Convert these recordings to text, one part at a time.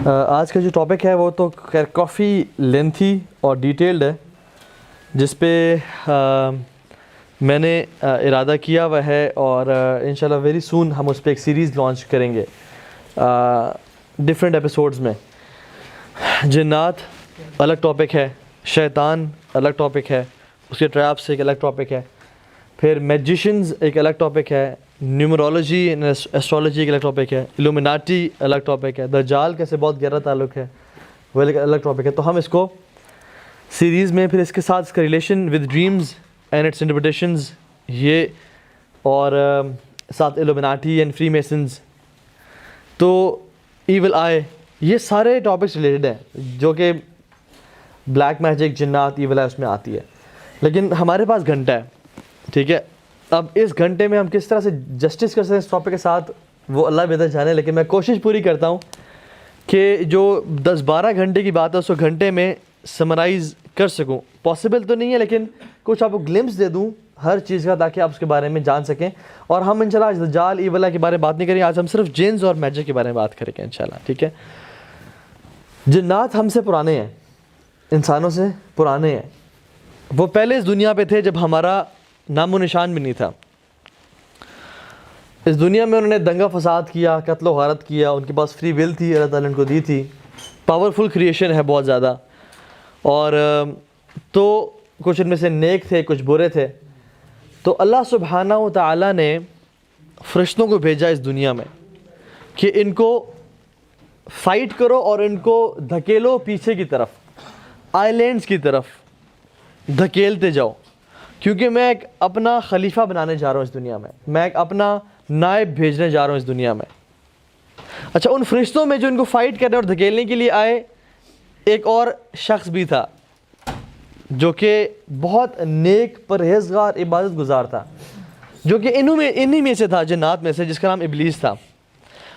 آج کا جو ٹاپک ہے وہ تو خیر کافی لینتھی اور ڈیٹیلڈ ہے، جس پہ میں نے ارادہ کیا ہوا ہے، اور انشاءاللہ ویری سون ہم اس پہ ایک سیریز لانچ کریں گے ڈفرینٹ ایپیسوڈز میں۔ جنات الگ ٹاپک ہے، شیطان الگ ٹاپک ہے، اس کے ٹریپس ایک الگ ٹاپک ہے، پھر میجیشنز ایک الگ ٹاپک ہے، نیومرولوجی اینڈ ایسٹرولوجی ایک الگ ٹاپک ہے، الومیناٹی الگ ٹاپک ہے، دجال کیسے بہت گہرا تعلق ہے وہ ایک الگ ٹاپک ہے۔ تو ہم اس کو سیریز میں پھر اس کے ساتھ اس کا relation with dreams and its interpretations یہ، اور ساتھ الومیناٹی اینڈ فری میسنز، تو ایول آئی، یہ سارے ٹاپکس ریلیٹڈ ہیں جو کہ بلیک میجک، جنات، ایول آئی اس میں آتی ہے۔ لیکن ہمارے پاس گھنٹہ ہے، ٹھیک ہے، اب اس گھنٹے میں ہم کس طرح سے جسٹس کر سکتے ہیں اس ٹاپک کے ساتھ وہ اللہ بہتر جانے، لیکن میں کوشش پوری کرتا ہوں کہ جو 10-12 گھنٹے کی بات ہے اس کو گھنٹے میں سمرائز کر سکوں۔ پاسبل تو نہیں ہے لیکن کچھ آپ کو گلمپس دے دوں ہر چیز کا، تاکہ آپ اس کے بارے میں جان سکیں۔ اور ہم انشاءاللہ آج دجال، ایول آئی کے بارے میں بات نہیں کریں گے، آج ہم صرف جینز اور میجک کے بارے میں بات کریں گے انشاءاللہ، ٹھیک ہے۔ جنات ہم سے پرانے ہیں، انسانوں سے پرانے ہیں، وہ پہلے اس دنیا پہ تھے جب ہمارا نام و نشان بھی نہیں تھا۔ اس دنیا میں انہوں نے دنگا فساد کیا، قتل و غارت کیا، ان کے پاس فری ول تھی، اللہ تعالیٰ نے ان کو دی تھی، پاورفل کریشن ہے بہت زیادہ، اور تو کچھ ان میں سے نیک تھے، کچھ برے تھے۔ تو اللہ سبحانہ و تعالیٰ نے فرشتوں کو بھیجا اس دنیا میں کہ ان کو فائٹ کرو اور ان کو دھکیلو پیچھے کی طرف، آئی لینڈس کی طرف دھکیلتے جاؤ، کیونکہ میں ایک اپنا خلیفہ بنانے جا رہا ہوں اس دنیا میں ایک اپنا نائب بھیجنے جا رہا ہوں اس دنیا میں۔ اچھا، ان فرشتوں میں جو ان کو فائٹ کرنے اور دھکیلنے کے لیے آئے، ایک اور شخص بھی تھا جو کہ بہت نیک، پرہیزگار، عبادت گزار تھا، جو کہ انہی میں سے تھا، جنات میں سے، جس کا نام ابلیس تھا۔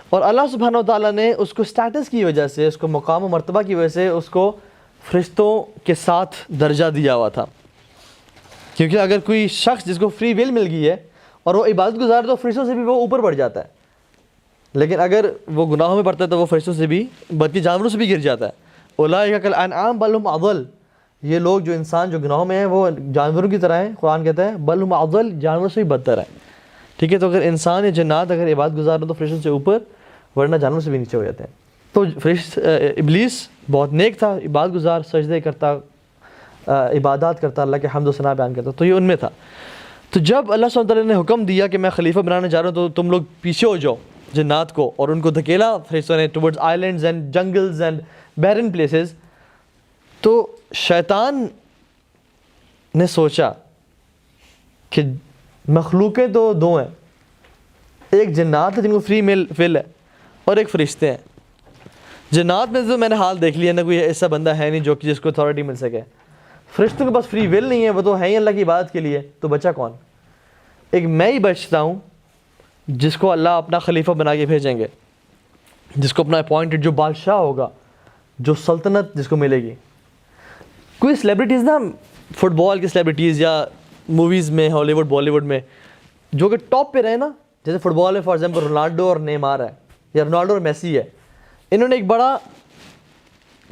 اور اللہ سبحانہ و تعالیٰ نے اس کو سٹیٹس کی وجہ سے، اس کو مقام و مرتبہ کی وجہ سے اس کو فرشتوں کے ساتھ درجہ دیا ہوا تھا، کیونکہ اگر کوئی شخص جس کو فری ول مل گئی ہے اور وہ عبادت گزار تو فرشتوں سے بھی وہ اوپر بڑھ جاتا ہے، لیکن اگر وہ گناہوں میں پڑتا ہے تو وہ فرشتوں سے بھی، بلکہ جانوروں سے بھی گر جاتا ہے۔ اولئک کالانعام بل هم اضل، یہ لوگ جو انسان جو گناہوں میں ہیں وہ جانوروں کی طرح ہیں، قرآن کہتا ہے بل هم اضل، جانوروں سے بھی بدتر ہے، ٹھیک ہے۔ تو اگر انسان یا جنات اگر عبادت گزار ہو تو فرشتوں سے اوپر، ورنہ جانوروں سے بھی نیچے ہو جاتے ہیں۔ تو ابلیس بہت نیک تھا، عبادت گزار، سجدے کرتا، عبادات کرتا، اللہ کے حمد و ثنا بیان کرتا، تو یہ ان میں تھا۔ تو جب اللہ سبحانہ وتعالیٰ نے حکم دیا کہ میں خلیفہ بنانے جا رہا ہوں تو تم لوگ پیچھے ہو جاؤ جنات کو، اور ان کو دھکیلا فرشتوں نے towards islands and jungles and barren places, تو شیطان نے سوچا کہ مخلوقیں تو دو ہیں، ایک جنات ہے جن کو فری ول ہے، اور ایک فرشتے ہیں۔ جنات میں تو میں نے حال دیکھ لیا نا، کوئی ایسا بندہ ہے نہیں جو کہ جس کو اتھارٹی مل سکے۔ فرشتوں کے پاس فری ول نہیں ہے، وہ تو ہیں ہی اللہ کی عبادت کے لیے، تو بچا کون؟ ایک میں ہی بچتا ہوں جس کو اللہ اپنا خلیفہ بنا کے بھیجیں گے، جس کو اپنا اپوائنٹڈ، جو بادشاہ ہوگا، جو سلطنت جس کو ملے گی۔ کوئی سیلیبریٹیز نا، فٹ بال کی سیلیبریٹیز یا موویز میں، ہالی ووڈ، بالی ووڈ میں، جو کہ ٹاپ پہ رہے نا، جیسے فٹ بال میں فار ایگزامپل رونالڈو اور نیمار ہے، یا رونالڈو اور میسی ہے، انہوں نے ایک بڑا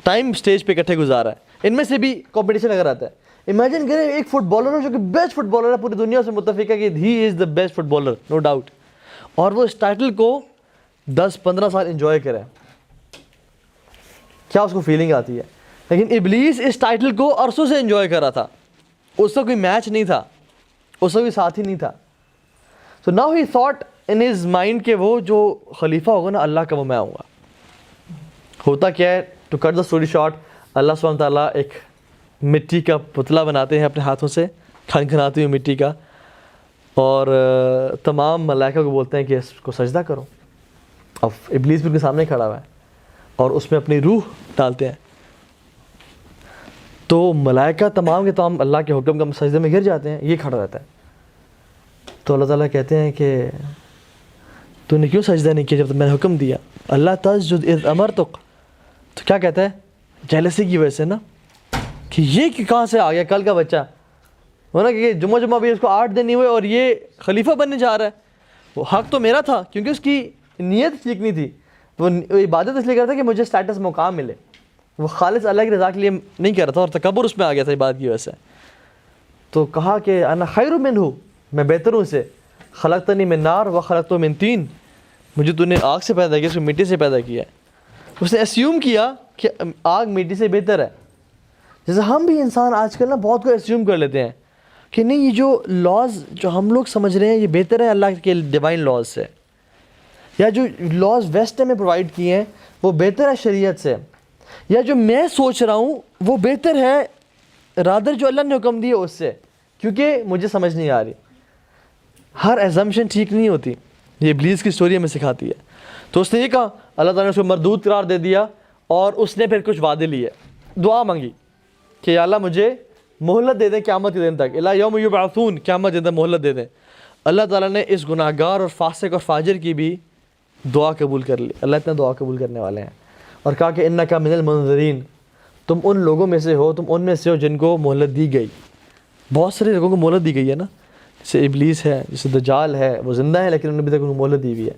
ٹائم سٹیج پہ اکٹھے گزارا ہے، ان میں سے بھی کمپٹیشن اگر آتا ہے، امیجن کریں ایک فٹ بالر ہے جو کہ بیسٹ فٹ بالر ہے، پوری دنیا سے متفق ہے کہ he is the best footballer, no doubt, اور وہ اس ٹائٹل کو 10-15 سال انجوائے کرے، کیا اس کو فیلنگ آتی ہے؟ لیکن ابلیس اس ٹائٹل کو عرصوں سے انجوائے کر رہا تھا، اس کا کوئی میچ نہیں تھا، اس کا کوئی ساتھی نہیں تھا۔ So now he thought in his mind کہ وہ جو خلیفہ ہوگا نا اللہ کا، وہ میں ہوں گا۔ ہوتا کیا ہے، to cut the story short, اللہ سبحانہ تعالیٰ ایک مٹی کا پتلا بناتے ہیں اپنے ہاتھوں سے، کھنکھناتی ہوئی مٹی کا، اور تمام ملائکہ کو بولتے ہیں کہ اس کو سجدہ کرو۔ اب ابلیس بھی ان کے سامنے کھڑا ہوا ہے اور اس میں اپنی روح ڈالتے ہیں، تو ملائکہ تمام کے تمام اللہ کے حکم کا سجدے میں گر جاتے ہیں، یہ کھڑا رہتا ہے۔ تو اللہ تعالیٰ کہتے ہیں کہ تو نے کیوں سجدہ نہیں کیا جب میں نے حکم دیا؟ اللہ تسجد اذ امرتک، تو کیا کہتا ہے؟ جیلسی کی وجہ سے نا، کہ یہ کہاں سے آ گیا کل کا بچہ، وہ نا کہ جمعہ بھی اس کو 8 دن نہیں ہوئے اور یہ خلیفہ بننے جا رہا ہے۔ وہ حق تو میرا تھا، کیونکہ اس کی نیت ٹھیک نہیں تھی، وہ عبادت اس لیے کرتا ہے کہ مجھے اسٹیٹس مقام ملے. وہ خالص اللہ کی رضا کے لیے نہیں کر رہا تھا, اور تکبر اس میں آ گیا تھا عبادت کی وجہ سے. تو کہا کہ انا خیر منہ, میں بہتر ہوں اسے. خلقتنی من نار و خلقتہ من طین, مجھے تو نے آگ سے پیدا کیا, اس کو مٹی سے پیدا کیا ہے. اس نے اسیوم کیا کہ آگ مٹی سے بہتر ہے. جیسے ہم بھی انسان آج کل نا بہت کو اسیوم کر لیتے ہیں کہ نہیں یہ جو لاز جو ہم لوگ سمجھ رہے ہیں یہ بہتر ہے اللہ کے ڈیوائن لاز سے, یا جو لاز ویسٹ میں پرووائڈ کیے ہیں وہ بہتر ہے شریعت سے, یا جو میں سوچ رہا ہوں وہ بہتر ہے رادر جو اللہ نے حکم دیا اس سے, کیونکہ مجھے سمجھ نہیں آ رہی. ہر ایزمپشن ٹھیک نہیں ہوتی, یہ ابلیس کی سٹوری ہمیں سکھاتی ہے. تو اس نے یہ کہا, اللہ تعالیٰ نے اس کو مردود قرار دے دیا, اور اس نے پھر کچھ وعدے لیے, دعا مانگی کہ یا اللہ مجھے مہلت دے دیں قیامت کے دن تک, الا یوم یبعثون, قیامت کے دن مہلت دے دیں. اللہ تعالیٰ نے اس گناہ گار اور فاسق اور فاجر کی بھی دعا قبول کر لی. اللہ اتنا دعا قبول کرنے والے ہیں, اور کہا کہ انک من المنذرین, تم ان لوگوں میں سے ہو, تم ان میں سے ہو جن کو مہلت دی گئی. بہت سارے لوگوں کو مہلت دی گئی ہے نا, جیسے ابلیس ہے, جیسے دجال ہے, وہ زندہ ہے لیکن انہوں نے ابھی تک ان کو مہلت دی ہوئی ہے.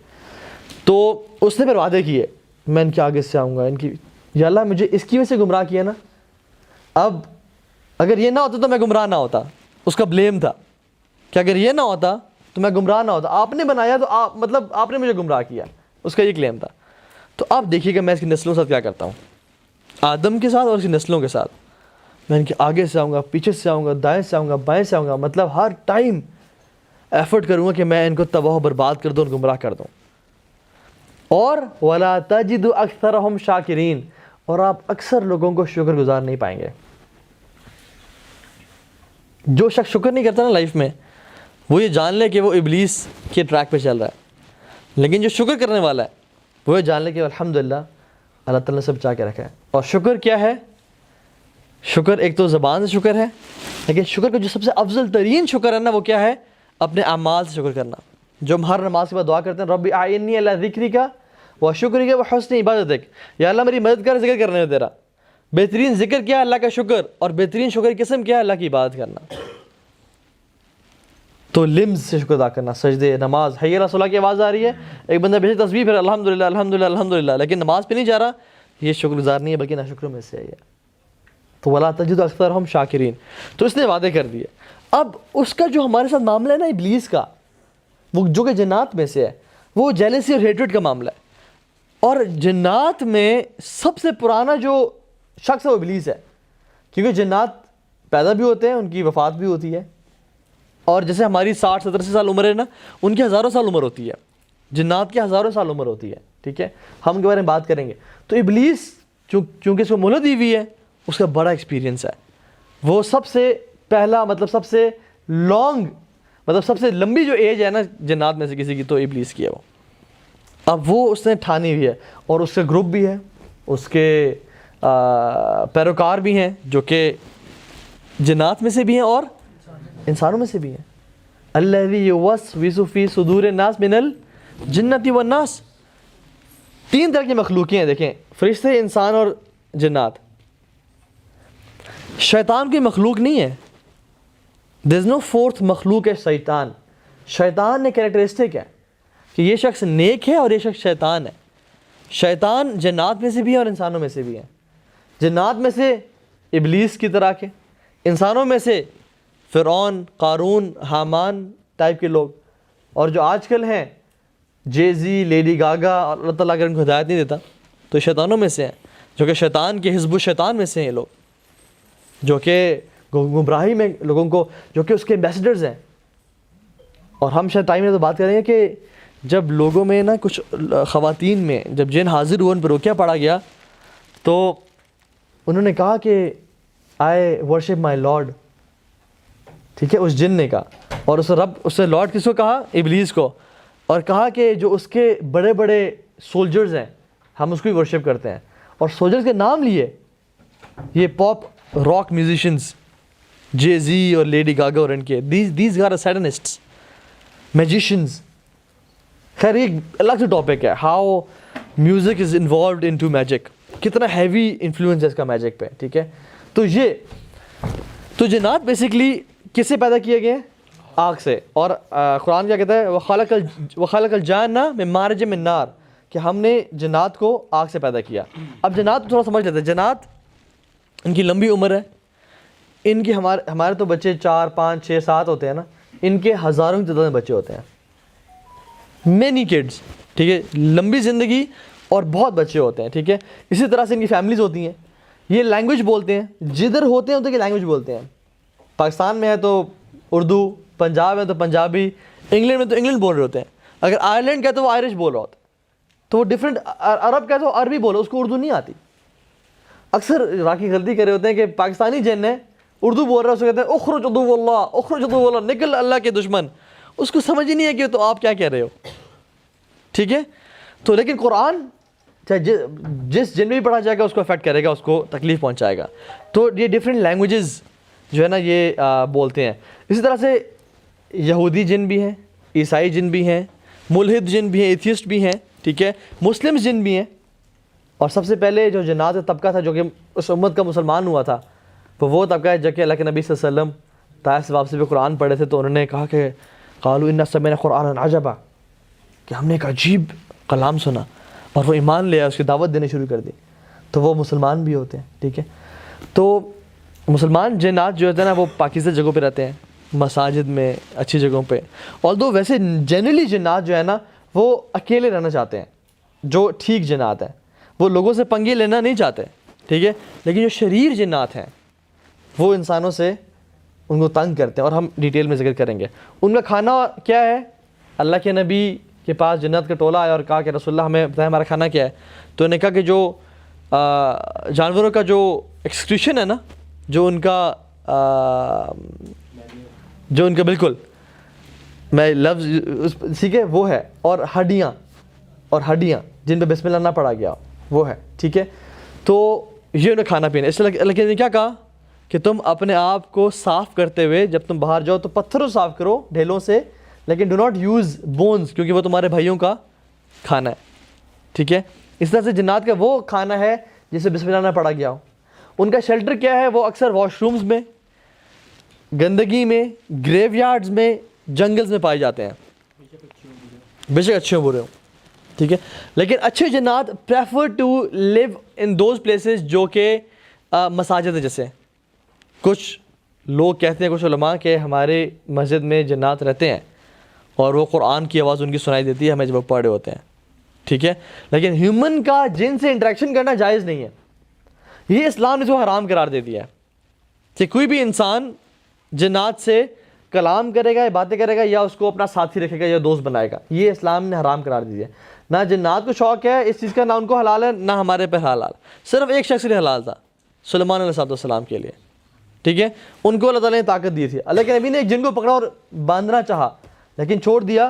تو اس نے پھر وعدے کیے, میں ان کے آگے سے آؤں گا, ان کی یا اللہ مجھے اس کی وجہ سے گمراہ کیا نا, اب اگر یہ نہ ہوتا تو میں گمراہ نہ ہوتا. اس کا بلیم تھا کہ اگر یہ نہ ہوتا تو میں گمراہ نہ ہوتا, آپ نے بنایا تو آپ نے مجھے گمراہ کیا, اس کا یہ کلیم تھا. تو اب دیکھیے کہ میں اس کی نسلوں کے ساتھ کیا کرتا ہوں, آدم کے ساتھ اور اس کی نسلوں کے ساتھ. میں ان کے آگے سے آؤں گا, پیچھے سے آؤں گا, دائیں سے آؤں گا, بائیں سے آؤں گا, مطلب ہر ٹائم ایفرٹ کروں گا کہ میں ان کو تباہ و برباد کر دوں اور گمراہ کر دوں. اور وَلَا تَجِدُ أَكْثَرَهُمْ شَاكِرِينَ, اور آپ اکثر لوگوں کو شکر گزار نہیں پائیں گے. جو شخص شکر نہیں کرتا نا لائف میں, وہ یہ جان لے کہ وہ ابلیس کے ٹریک پہ چل رہا ہے. لیکن جو شکر کرنے والا ہے وہ یہ جان لے کہ الحمدللہ اللہ تعالیٰ نے سب بچا کے رکھا ہے. اور شکر کیا ہے؟ شکر ایک تو زبان سے شکر ہے, لیکن شکر کا جو سب سے افضل ترین شکر ہے نا وہ کیا ہے؟ اپنے اعمال سے شکر کرنا. جو ہم ہر نماز کے بعد دعا کرتے ہیں, رب اعینی علی ذکرک و شکرک و حسن عبادتک, یا اللہ میری مدد کر ذکر کرنے میں تیرا. بہترین ذکر کیا ہے؟ اللہ کا شکر. اور بہترین شکر کی قسم کیا ہے؟ اللہ کی عبادت کرنا. تو لمز سے شکر ادا کرنا, سجدے, نماز, حی علی الصلاۃ کی آواز آ رہی ہے, ایک بندہ بے تسبیح پھر الحمدللہ الحمدللہ الحمدللہ, لیکن نماز پہ نہیں جا رہا, یہ شکر گزار نہیں ہے بلکہ ناشکروں میں سے ہے. تو وَلَا تَجِدُ أَكْثَرَهُمْ شَاكِرِينَ. تو اس نے وعدے کر دیے. اب اس کا جو ہمارے ساتھ معاملہ ہے نا ابلیس کا, وہ جو کہ جنات میں سے ہے, وہ جیلسی اور ہیٹریڈ کا معاملہ ہے. اور جنات میں سب سے پرانا جو شخص ہے وہ ابلیس ہے, کیونکہ جنات پیدا بھی ہوتے ہیں, ان کی وفات بھی ہوتی ہے. اور جیسے ہماری 60-70 سال عمر ہے نا, ان کی ہزاروں سال عمر ہوتی ہے, جنات کی ہزاروں سال عمر ہوتی ہے. ٹھیک ہے, ہم ان کے بارے میں بات کریں گے. تو ابلیس چونکہ اس کو مہلت دی ہوئی ہے, اس کا بڑا ایکسپیرینس ہے. وہ سب سے پہلا مطلب سب سے لانگ مطلب سب سے لمبی جو ایج ہے نا جنات میں سے کسی کی, تو ابلیس کی ہے وہ. اب وہ اس نے ٹھانی ہوئی ہے, اور اس کا گروپ بھی ہے, اس کے پیروکار بھی ہیں جو کہ جنات میں سے بھی ہیں اور انسانوں میں سے بھی ہیں. الذی یوسوس فی صدور الناس من الجنۃ والناس. 3 طرح کی مخلوقیں ہیں, دیکھیں, فرشتے, انسان اور جنات. شیطان کوئی مخلوق نہیں ہے. there is no fourth مخلوق ہے شیطان. شیطان نے کریکٹرسٹک ہے کہ یہ شخص نیک ہے اور یہ شخص شیطان ہے. شیطان جنات میں سے بھی ہے اور انسانوں میں سے بھی ہے. جنات میں سے ابلیس کی طرح کے, انسانوں میں سے فرعون, قارون, حامان ٹائپ کے لوگ, اور جو آج کل ہیں جے زی, لیڈی گاگا, اور اللہ تعالیٰ اگر ان کو ہدایت نہیں دیتا تو شیطانوں میں سے ہیں, جو کہ شیطان کے حزب الشیطان میں سے ہیں لوگ, جو کہ گمراہی میں لوگوں کو, جو کہ اس کے ایمبیسڈرز ہیں. اور ہم شاید ٹائم میں تو بات کریں گے کہ جب لوگوں میں نا کچھ خواتین میں جب جن حاضر ہوئے, ان پہ روکیا پڑا گیا, تو انہوں نے کہا کہ آئی ورشپ مائی لارڈ. ٹھیک ہے, اس جن نے کہا, اور اس سے لارڈ کس کو کہا؟ ابلیس کو. اور کہا کہ جو اس کے بڑے بڑے سولجرز ہیں ہم اس کو ہی ورشپ کرتے ہیں. اور سولجرز کے نام لیے, یہ پاپ راک میوزیشنز, جے زی اور لیڈی گاگا اور ان کے, دیز آر سیٹنسٹس, میجیشنز. خیر ایک الگ سے ٹاپک ہے, how music is involved in to magic, کتنا ہیوی انفلوئنس ہے اس کا میجک پہ. ٹھیک ہے, تو جنات بیسکلی کس سے پیدا کیے گئے؟ آگ سے. اور قرآن کیا کہتا ہے؟ وَخَلَقَ الْجَانَّ مِن مَارِجٍ مِن نَار, کہ ہم نے جنات کو آگ سے پیدا کیا. اب جنات کو تھوڑا سمجھ لیتے ہیں. جنات ان کی لمبی عمر ہے, ان کی ہمارے تو بچے 4 5 6 7 ہوتے ہیں نا, ان کے ہزاروں کی تعداد میں بچے ہوتے ہیں, مینی کڈس, ٹھیک ہے, لمبی زندگی اور بہت بچے ہوتے ہیں, ٹھیک ہے. اسی طرح سے ان کی فیملیز ہوتی ہیں, یہ لینگویج بولتے ہیں, جدھر ہوتے ہیں تو یہ لینگویج بولتے ہیں. پاکستان میں ہے تو اردو, پنجاب ہے تو پنجابی, انگلینڈ میں تو انگلینڈ بول رہے ہوتے ہیں. اگر آئرلینڈ کا ہے تو وہ آئرش بول رہا ہوتا ہے, تو وہ ڈفرینٹ. عرب کا ہے تو عربی بولو, اس کو اردو نہیں آتی. اکثر راکی غلطی کر رہے ہوتے ہیں کہ پاکستانی جن ہے اردو بول رہا ہے, اس کو کہتے ہیں اخرج عدو اللہ, اخرج عدو اللہ, نکل اللہ کے دشمن. اس کو سمجھ ہی نہیں ہے کہ تو آپ کیا کہہ رہے ہو, ٹھیک ہے. تو لیکن قرآن چاہے جس جن میں بھی پڑھا جائے گا اس کو افیکٹ کرے گا, اس کو تکلیف پہنچائے گا. تو یہ ڈفرینٹ لینگویجز جو ہے نا یہ بولتے ہیں. اسی طرح سے یہودی جن بھی ہیں, عیسائی جن بھی ہیں, ملحد جن بھی ہیں, ایتھیسٹ بھی ہیں, ٹھیک ہے, مسلم جن بھی ہیں. اور سب سے پہلے جو جنات طبقہ تھا جو کہ اس امت کا مسلمان ہوا تھا, وہ طبقہ ہے جب کہ اللہ کے نبی صلی اللہ علیہ وسلم طائف سے واپسی پہ قرآن پڑھے تھے, تو انہوں نے کہا کہ قالوا انا سمعنا قرآنا عجبا, کہ ہم نے ایک عجیب کلام سنا, اور وہ ایمان لے آئے, اس کی دعوت دینے شروع کر دی. تو وہ مسلمان بھی ہوتے ہیں, ٹھیک ہے. تو مسلمان جنات جو ہوتے ہیں نا وہ پاکیزہ جگہوں پہ رہتے ہیں, مساجد میں, اچھی جگہوں پہ. although ویسے جنرلی جنات جو ہے نا وہ اکیلے رہنا چاہتے ہیں, جو ٹھیک جنات ہیں وہ لوگوں سے پنگے لینا نہیں چاہتے, ٹھیک ہے. لیکن جو شریر جنات ہیں وہ انسانوں سے ان کو تنگ کرتے ہیں, اور ہم ڈیٹیل میں ذکر کریں گے. ان کا کھانا کیا ہے؟ اللہ کے نبی کے پاس جنت کا ٹولہ آیا اور کہا کہ رسول اللہ ہمیں بتائیں ہمارا کھانا کیا ہے. تو انہوں نے کہا کہ جو جانوروں کا جو ایکسکریشن ہے نا, جو ان کا بالکل میں لفظ ٹھیک ہے وہ ہے, اور ہڈیاں جن پہ بسم اللہ نہ پڑھا گیا وہ ہے, ٹھیک ہے. تو یہ انہیں کھانا پینا. اس لیے اللہ نے کیا کہا کہ تم اپنے آپ کو صاف کرتے ہوئے جب تم باہر جاؤ تو پتھروں صاف کرو, ڈھیلوں سے, لیکن ڈو ناٹ یوز بونز, کیونکہ وہ تمہارے بھائیوں کا کھانا ہے, ٹھیک ہے. اس طرح سے جنات کا وہ کھانا ہے جسے بسم اللہ نہ پڑھا گیا ہو. ان کا شیلٹر کیا ہے؟ وہ اکثر واش رومز میں, گندگی میں, گریو یارڈز میں, جنگلز میں پائے جاتے ہیں, بے شک اچھے ہوں برے ہوں, ٹھیک ہے. لیکن اچھے جنات prefer to live in those places جو کہ مساجد ہیں. جیسے کچھ لوگ کہتے ہیں, کچھ علماء کہ ہمارے مسجد میں جنات رہتے ہیں اور وہ قرآن کی آواز ان کی سنائی دیتی ہے ہمیں جب وہ پڑھ رہے ہوتے ہیں, ٹھیک ہے. لیکن ہیومن کا جن سے انٹریکشن کرنا جائز نہیں ہے, یہ اسلام نے اس کو حرام قرار دے دیا ہے کہ کوئی بھی انسان جنات سے کلام کرے گا یا باتیں کرے گا یا اس کو اپنا ساتھی رکھے گا یا دوست بنائے گا, یہ اسلام نے حرام قرار دیا ہے. نہ جنات کو شوق ہے اس چیز کا, نہ ان کو حلال ہے, نہ ہمارے پہ حلال. صرف ایک شخص کے لیے حلال تھا, سلیمان علیہ السلام کے لیے, ٹھیک ہے. ان کو اللہ تعالیٰ نے طاقت دی تھی. اللہ کے نبی نے ایک جن کو پکڑا اور باندھنا چاہا لیکن چھوڑ دیا,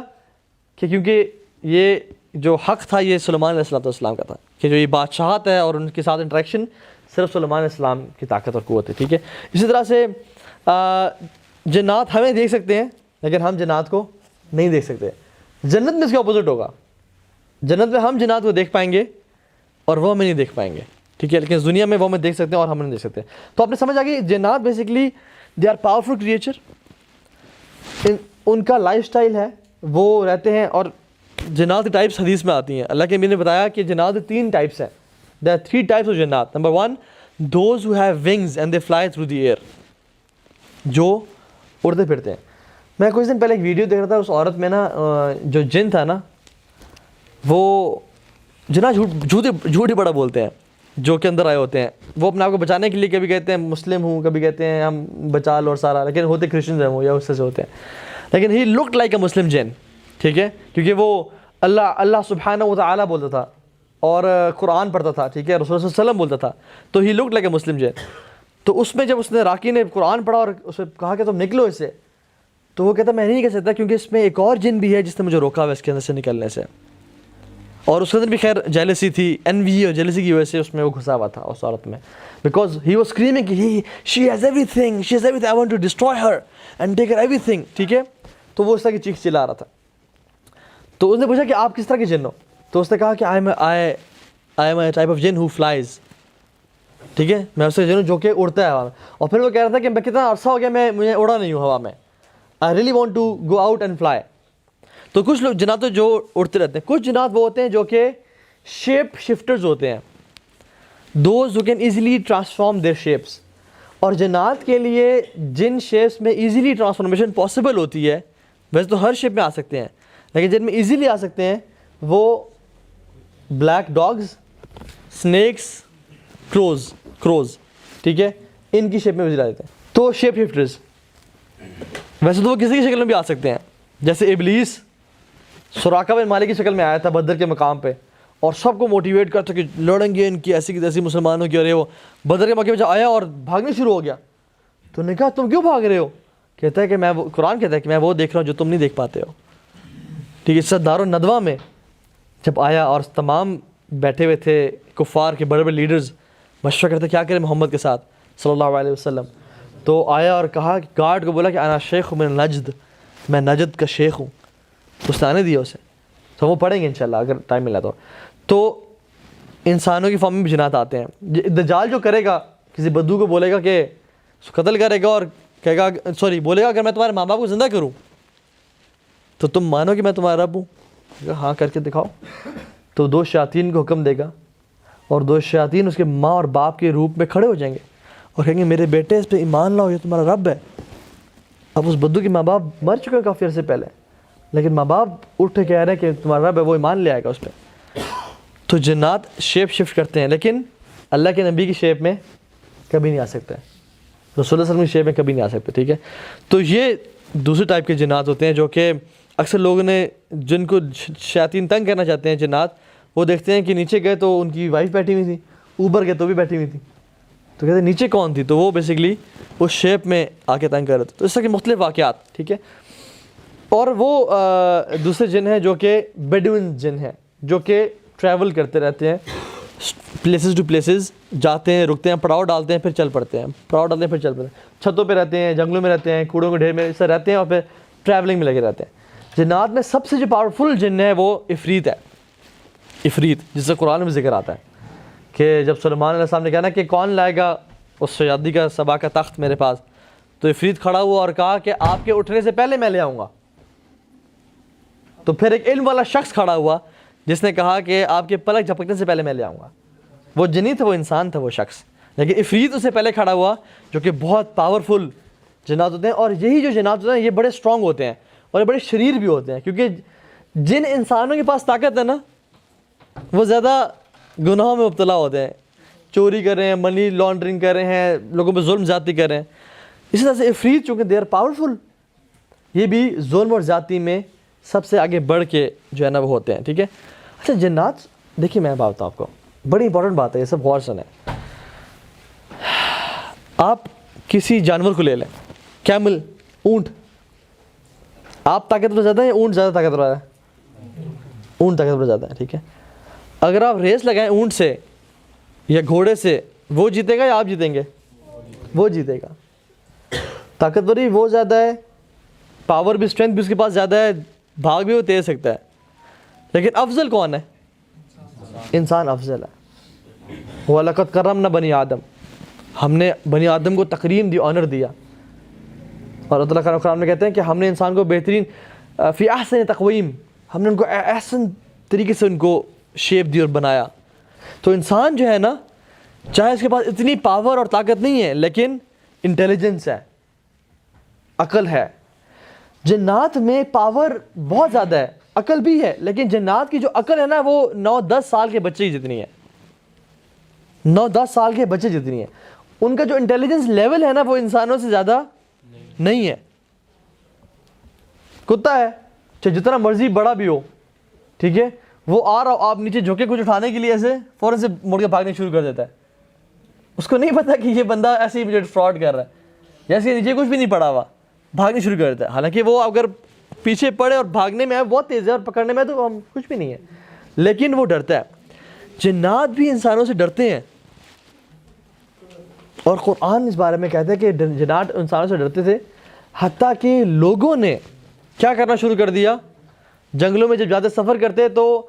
کہ کیونکہ یہ جو حق تھا یہ سلیمان علیہ السلام کا تھا, کہ جو یہ بادشاہت ہے اور ان کے ساتھ انٹریکشن صرف سلیمان علیہ السلام کی طاقت اور قوت ہے, ٹھیک ہے. اسی طرح سے جنات ہمیں دیکھ سکتے ہیں لیکن ہم جنات کو نہیں دیکھ سکتے. جنت میں اس کا اپوزٹ ہوگا, جنت میں ہم جنات کو دیکھ پائیں گے اور وہ ہمیں نہیں دیکھ پائیں گے, ٹھیک ہے. لیکن اس دنیا میں وہ ہمیں دیکھ سکتے ہیں اور ہم نہیں دیکھ سکتے. تو آپ نے سمجھ آ گئی, جنات basically they are powerful creature. ان کا لائف سٹائل ہے, وہ رہتے ہیں. اور جنات کی ٹائپس حدیث میں آتی ہیں. اللہ کے نبی نے بتایا کہ جنات 3 ٹائپس ہیں. There are 3 types of جنات. Number 1, those who have wings and they fly through the air, جو اڑتے پھرتے ہیں. میں کچھ دن پہلے ایک ویڈیو دیکھ رہا تھا, اس عورت میں نا جو جن تھا نا وہ جنات جھوٹ ہی بڑا بولتے ہیں جو کہ اندر آئے ہوتے ہیں. وہ اپنے آپ کو بچانے کے لیے کبھی کہتے ہیں مسلم ہوں, کبھی کہتے ہیں ہم بچا لو اور سارا, لیکن ہوتے کرسچنز ہیں وہ یا اس سے ہوتے ہیں. لیکن ہی لکڈ لائک اے مسلم جن, ٹھیک ہے, کیونکہ وہ اللہ سبحانہ و تعالیٰ بولتا تھا اور قرآن پڑھتا تھا, ٹھیک ہے, رسول اللہ صلی اللہ علیہ وسلم بولتا تھا. تو ہی لکڈ لائک اے مسلم جن. تو اس میں جب اس نے راکی نے قرآن پڑھا اور اسے کہا کہ تم نکلو اس سے, تو وہ کہتا میں نہیں کہہ سکتا کیونکہ اس میں ایک اور جن بھی ہے جس نے مجھے روکا ہوا اس کے اندر سے نکلنے سے. اور اس کے اندر بھی خیر جیلسی تھی, envy اور جیلسی کی وجہ سے اس میں وہ گھسا ہوا تھا اس عورت میں, بیکاز ہی واز اسکریمنگ کہ she has everything, I want to destroy her and take her everything, ٹھیک ہے. تو وہ اس طرح کی چیخ چلا رہا تھا. تو اس نے پوچھا کہ آپ کس طرح کے جن ہو؟ تو اس نے کہا کہ I am a type of جن ہو فلائز, ٹھیک ہے, میں اس سے جن ہوں جو کہ اڑتا ہے ہوا میں. اور پھر وہ کہہ رہا تھا کہ میں کتنا عرصہ ہو گیا مجھے اڑا نہیں ہوں ہوا میں, I really want to go out and fly. تو کچھ لوگ جنات جو اڑتے رہتے ہیں, کچھ جنات وہ ہوتے ہیں جو کہ شیپ شفٹرز ہوتے ہیں, those who can easily transform their shapes. اور جنات کے لیے جن شیپس میں ایزیلی ٹرانسفارمیشن پاسبل ہوتی ہے, ویسے تو ہر شیپ میں آ سکتے ہیں, لیکن جن میں ایزیلی آ سکتے ہیں وہ بلیک ڈاگز, سنیکس, کروز, ٹھیک ہے, ان کی شیپ میں وزٹ آ جاتے ہیں. تو شیپ شفٹرز ویسے تو وہ کسی کی شکل میں بھی آ سکتے ہیں, جیسے ابلیس سراقہ بن مالک کی شکل میں آیا تھا بدر کے مقام پہ, اور سب کو موٹیویٹ کرتا کہ لڑیں گے ان کی ایسی کی تیسی مسلمانوں کی, اور یہ وہ بدر کے موقع پہ آیا اور بھاگنے شروع ہو گیا. تو نے کہا تم کیوں بھاگ رہے ہو؟ کہتا ہے کہ میں قرآن کہتا ہے کہ میں وہ دیکھ رہا ہوں جو تم نہیں دیکھ پاتے ہو. ٹھیک ہے, اس دار الندوہ میں جب آیا اور تمام بیٹھے ہوئے تھے کفار کے بڑے بڑے لیڈرز مشورہ کرتے کیا کریں محمد کے ساتھ صلی اللہ علیہ وسلم, تو آیا اور کہا کہ گارڈ کو بولا کہ انا شیخ من نجد, میں نجد کا شیخ ہوں. اس نے آنے دیا اسے, تو وہ پڑھیں گے انشاءاللہ اگر ٹائم ملا تو. تو انسانوں کی فارم میں بھی جنات آتے ہیں. دجال جو کرے گا کسی بدو کو بولے گا کہ قتل کرے گا اور کہے گا بولے گا اگر میں تمہارے ماں باپ کو زندہ کروں تو تم مانو کہ میں تمہارا رب ہوں؟ ہاں کر کے دکھاؤ. تو 2 شیاطین کو حکم دے گا اور 2 شیاطین اس کے ماں اور باپ کے روپ میں کھڑے ہو جائیں گے اور کہیں گے میرے بیٹے اس پہ ایمان لاؤ, یہ تمہارا رب ہے. اب اس بدو کے ماں باپ مر چکے ہیں کافی عرصے پہلے, لیکن ماں باپ اٹھ کے کہہ رہے ہیں کہ تمہارا رب ہے, وہ ایمان لے آئے گا اس پہ. تو جنات شیپ شفٹ کرتے ہیں, لیکن اللہ کے نبی کی شیپ میں کبھی نہیں آ سکتے, رسول اللہ صلی اللہ علیہ وسلم کی شیپ میں کبھی نہیں آ سکتے. ٹھیک ہے, تو یہ دوسرے ٹائپ کے جنات ہوتے ہیں جو کہ اکثر لوگوں نے جن کو شیاطین تنگ کرنا چاہتے ہیں جنات, وہ دیکھتے ہیں کہ نیچے گئے تو ان کی وائف بیٹھی ہوئی تھی, اوپر گئے تو بھی بیٹھی ہوئی تھی, تو کہتے ہیں نیچے کون تھی, تو وہ بیسکلی اس شیپ میں آ کے تنگ کر رہے تھے. تو اس طرح کے مختلف واقعات. ٹھیک ہے, اور وہ دوسرے جن ہیں جو کہ بیڈوین جن ہیں, جو کہ ٹریول کرتے رہتے ہیں, پلیسز ٹو پلیسز جاتے ہیں, رکتے ہیں, پڑاؤ ڈالتے ہیں, پھر چل پڑتے ہیں, پڑاؤ ڈالتے ہیں, پھر چل پڑتے ہیں, چھتوں پہ رہتے ہیں, جنگلوں میں رہتے ہیں, کوڑوں کے ڈھیر میں ایسے رہتے ہیں, اور پھر ٹریولنگ میں لگے رہتے ہیں. جنات میں سب سے جو پاورفل جن ہے وہ عفریت ہے. عفریت جس سے قرآن میں ذکر آتا ہے کہ جب سلیمان علیہ السلام نے کہا نا کہ کون لائے گا اس شادی کا سبا کا تخت میرے پاس, تو عفریت کھڑا ہوا اور کہا کہ آپ کے اٹھنے سے پہلے میں لے آؤں گا. تو پھر ایک علم والا شخص کھڑا ہوا جس نے کہا کہ آپ کے پلک جھپکنے سے پہلے میں لے آؤں گا. وہ جنی تھا, وہ انسان تھا وہ شخص, لیکن عفریت اس سے پہلے کھڑا ہوا, جو کہ بہت پاورفل جنات ہوتے ہیں. اور یہی جو جنات ہوتے ہیں یہ بڑے اسٹرانگ ہوتے ہیں اور یہ بڑے شریر بھی ہوتے ہیں, کیونکہ جن انسانوں کے پاس طاقت ہے نا وہ زیادہ گناہوں میں مبتلا ہوتے ہیں, چوری کر رہے ہیں, منی لانڈرنگ کر رہے ہیں, لوگوں پہ ظلم زیادتی کر رہے ہیں. اسی طرح سے عفریت چونکہ دے آر پاورفل, یہ بھی ظلم اور زیادتی میں سب سے آگے بڑھ کے جو ہے نا وہ ہوتے ہیں. ٹھیک ہے, اچھا جنات دیکھیے میں بات بتاؤں آپ کو, بڑی امپورٹنٹ بات ہے, یہ سب غور سنیں. آپ کسی جانور کو لے لیں, کیمل, اونٹ, آپ طاقتور زیادہ ہیں, اونٹ زیادہ طاقتور ہے؟ اونٹ طاقتور زیادہ ہے. ٹھیک ہے, اگر آپ ریس لگائیں اونٹ سے یا گھوڑے سے, وہ جیتے گا یا آپ جیتیں گے؟ وہ جیتے گا. طاقتوری وہ زیادہ ہے, پاور بھی, اسٹرینتھ بھی اس کے پاس زیادہ ہے, بھاگ بھی وہ تیز سکتا ہے, لیکن افضل کون ہے؟ انسان افضل ہے. وَلَقَدْ كَرَّمْنَا بَنِي آدم, ہم نے بنی آدم کو تکریم دی, آنر دیا. اور اللہ تعالیٰ قرآن میں کہتے ہیں کہ ہم نے انسان کو بہترین فی احسن تقویم, ہم نے ان کو احسن طریقے سے ان کو شیپ دی اور بنایا. تو انسان جو ہے نا, چاہے اس کے پاس اتنی پاور اور طاقت نہیں ہے, لیکن انٹیلیجنس ہے, عقل ہے. جنات میں پاور بہت زیادہ ہے, عقل بھی ہے, لیکن جنات کی جو عقل ہے نا وہ 9-10 سال کے بچے جتنی ہے, 9-10 سال کے بچے جتنی ہے. ان کا جو انٹیلیجنس لیول ہے نا وہ انسانوں سے زیادہ نہیں ہے. کتا ہے چاہے جتنا مرضی بڑا بھی ہو, ٹھیک ہے, وہ آ رہا ہو, آپ نیچے جھکے کچھ اٹھانے کے لیے ایسے فوراً سے مڑ کے بھاگنے شروع کر دیتا ہے. اس کو نہیں پتا کہ یہ بندہ ایسے ہی مجھے فراڈ کر رہا ہے, جیسے نیچے کچھ بھی نہیں پڑا ہوا بھاگنے شروع کر دیتا ہے. حالانکہ وہ اگر پیچھے پڑے اور بھاگنے میں بہت تیز ہے اور پکڑنے میں تو ہم کچھ بھی نہیں ہے, لیکن وہ ڈرتا ہے. جنات بھی انسانوں سے ڈرتے ہیں, اور قرآن اس بارے میں کہتا ہے کہ جنات انسانوں سے ڈرتے تھے, حتیٰ کہ لوگوں نے کیا کرنا شروع کر دیا, جنگلوں میں جب جاتے سفر کرتے تو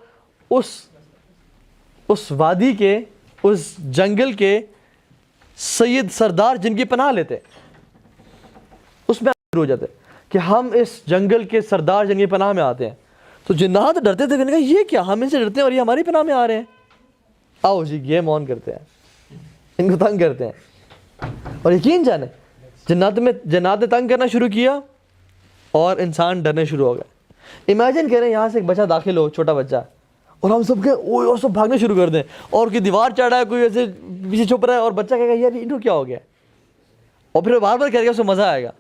اس وادی کے, اس جنگل کے سید سردار جن کی پناہ لیتے, اس میں شروع ہو جاتے کہ ہم اس جنگل کے سردار جن کی پناہ میں آتے ہیں. تو تو جنات ڈرتے تھے, کہنے کہا یہ کیا, ہم ان سے ڈرتے ہیں اور یہ ہماری پناہ میں آ رہے ہیں, آؤ جی گیم آن کرتے ہیں, ان کو تنگ کرتے ہیں. اور یقین جانے جنات نے تنگ کرنا شروع کیا اور انسان ڈرنے شروع ہو گئے. امیجن کریں یہاں سے ایک بچہ داخل ہو, چھوٹا بچہ, اور ہم سب کے اور سب بھاگنے شروع کر دیں, اور کوئی دیوار چڑھا ہے, کوئی ایسے پیچھے چھپ رہا ہے, اور بچہ کہے گا یار انٹو کیا ہو گیا, اور پھر بار بار کہے گا, اس کو مزہ آئے گا.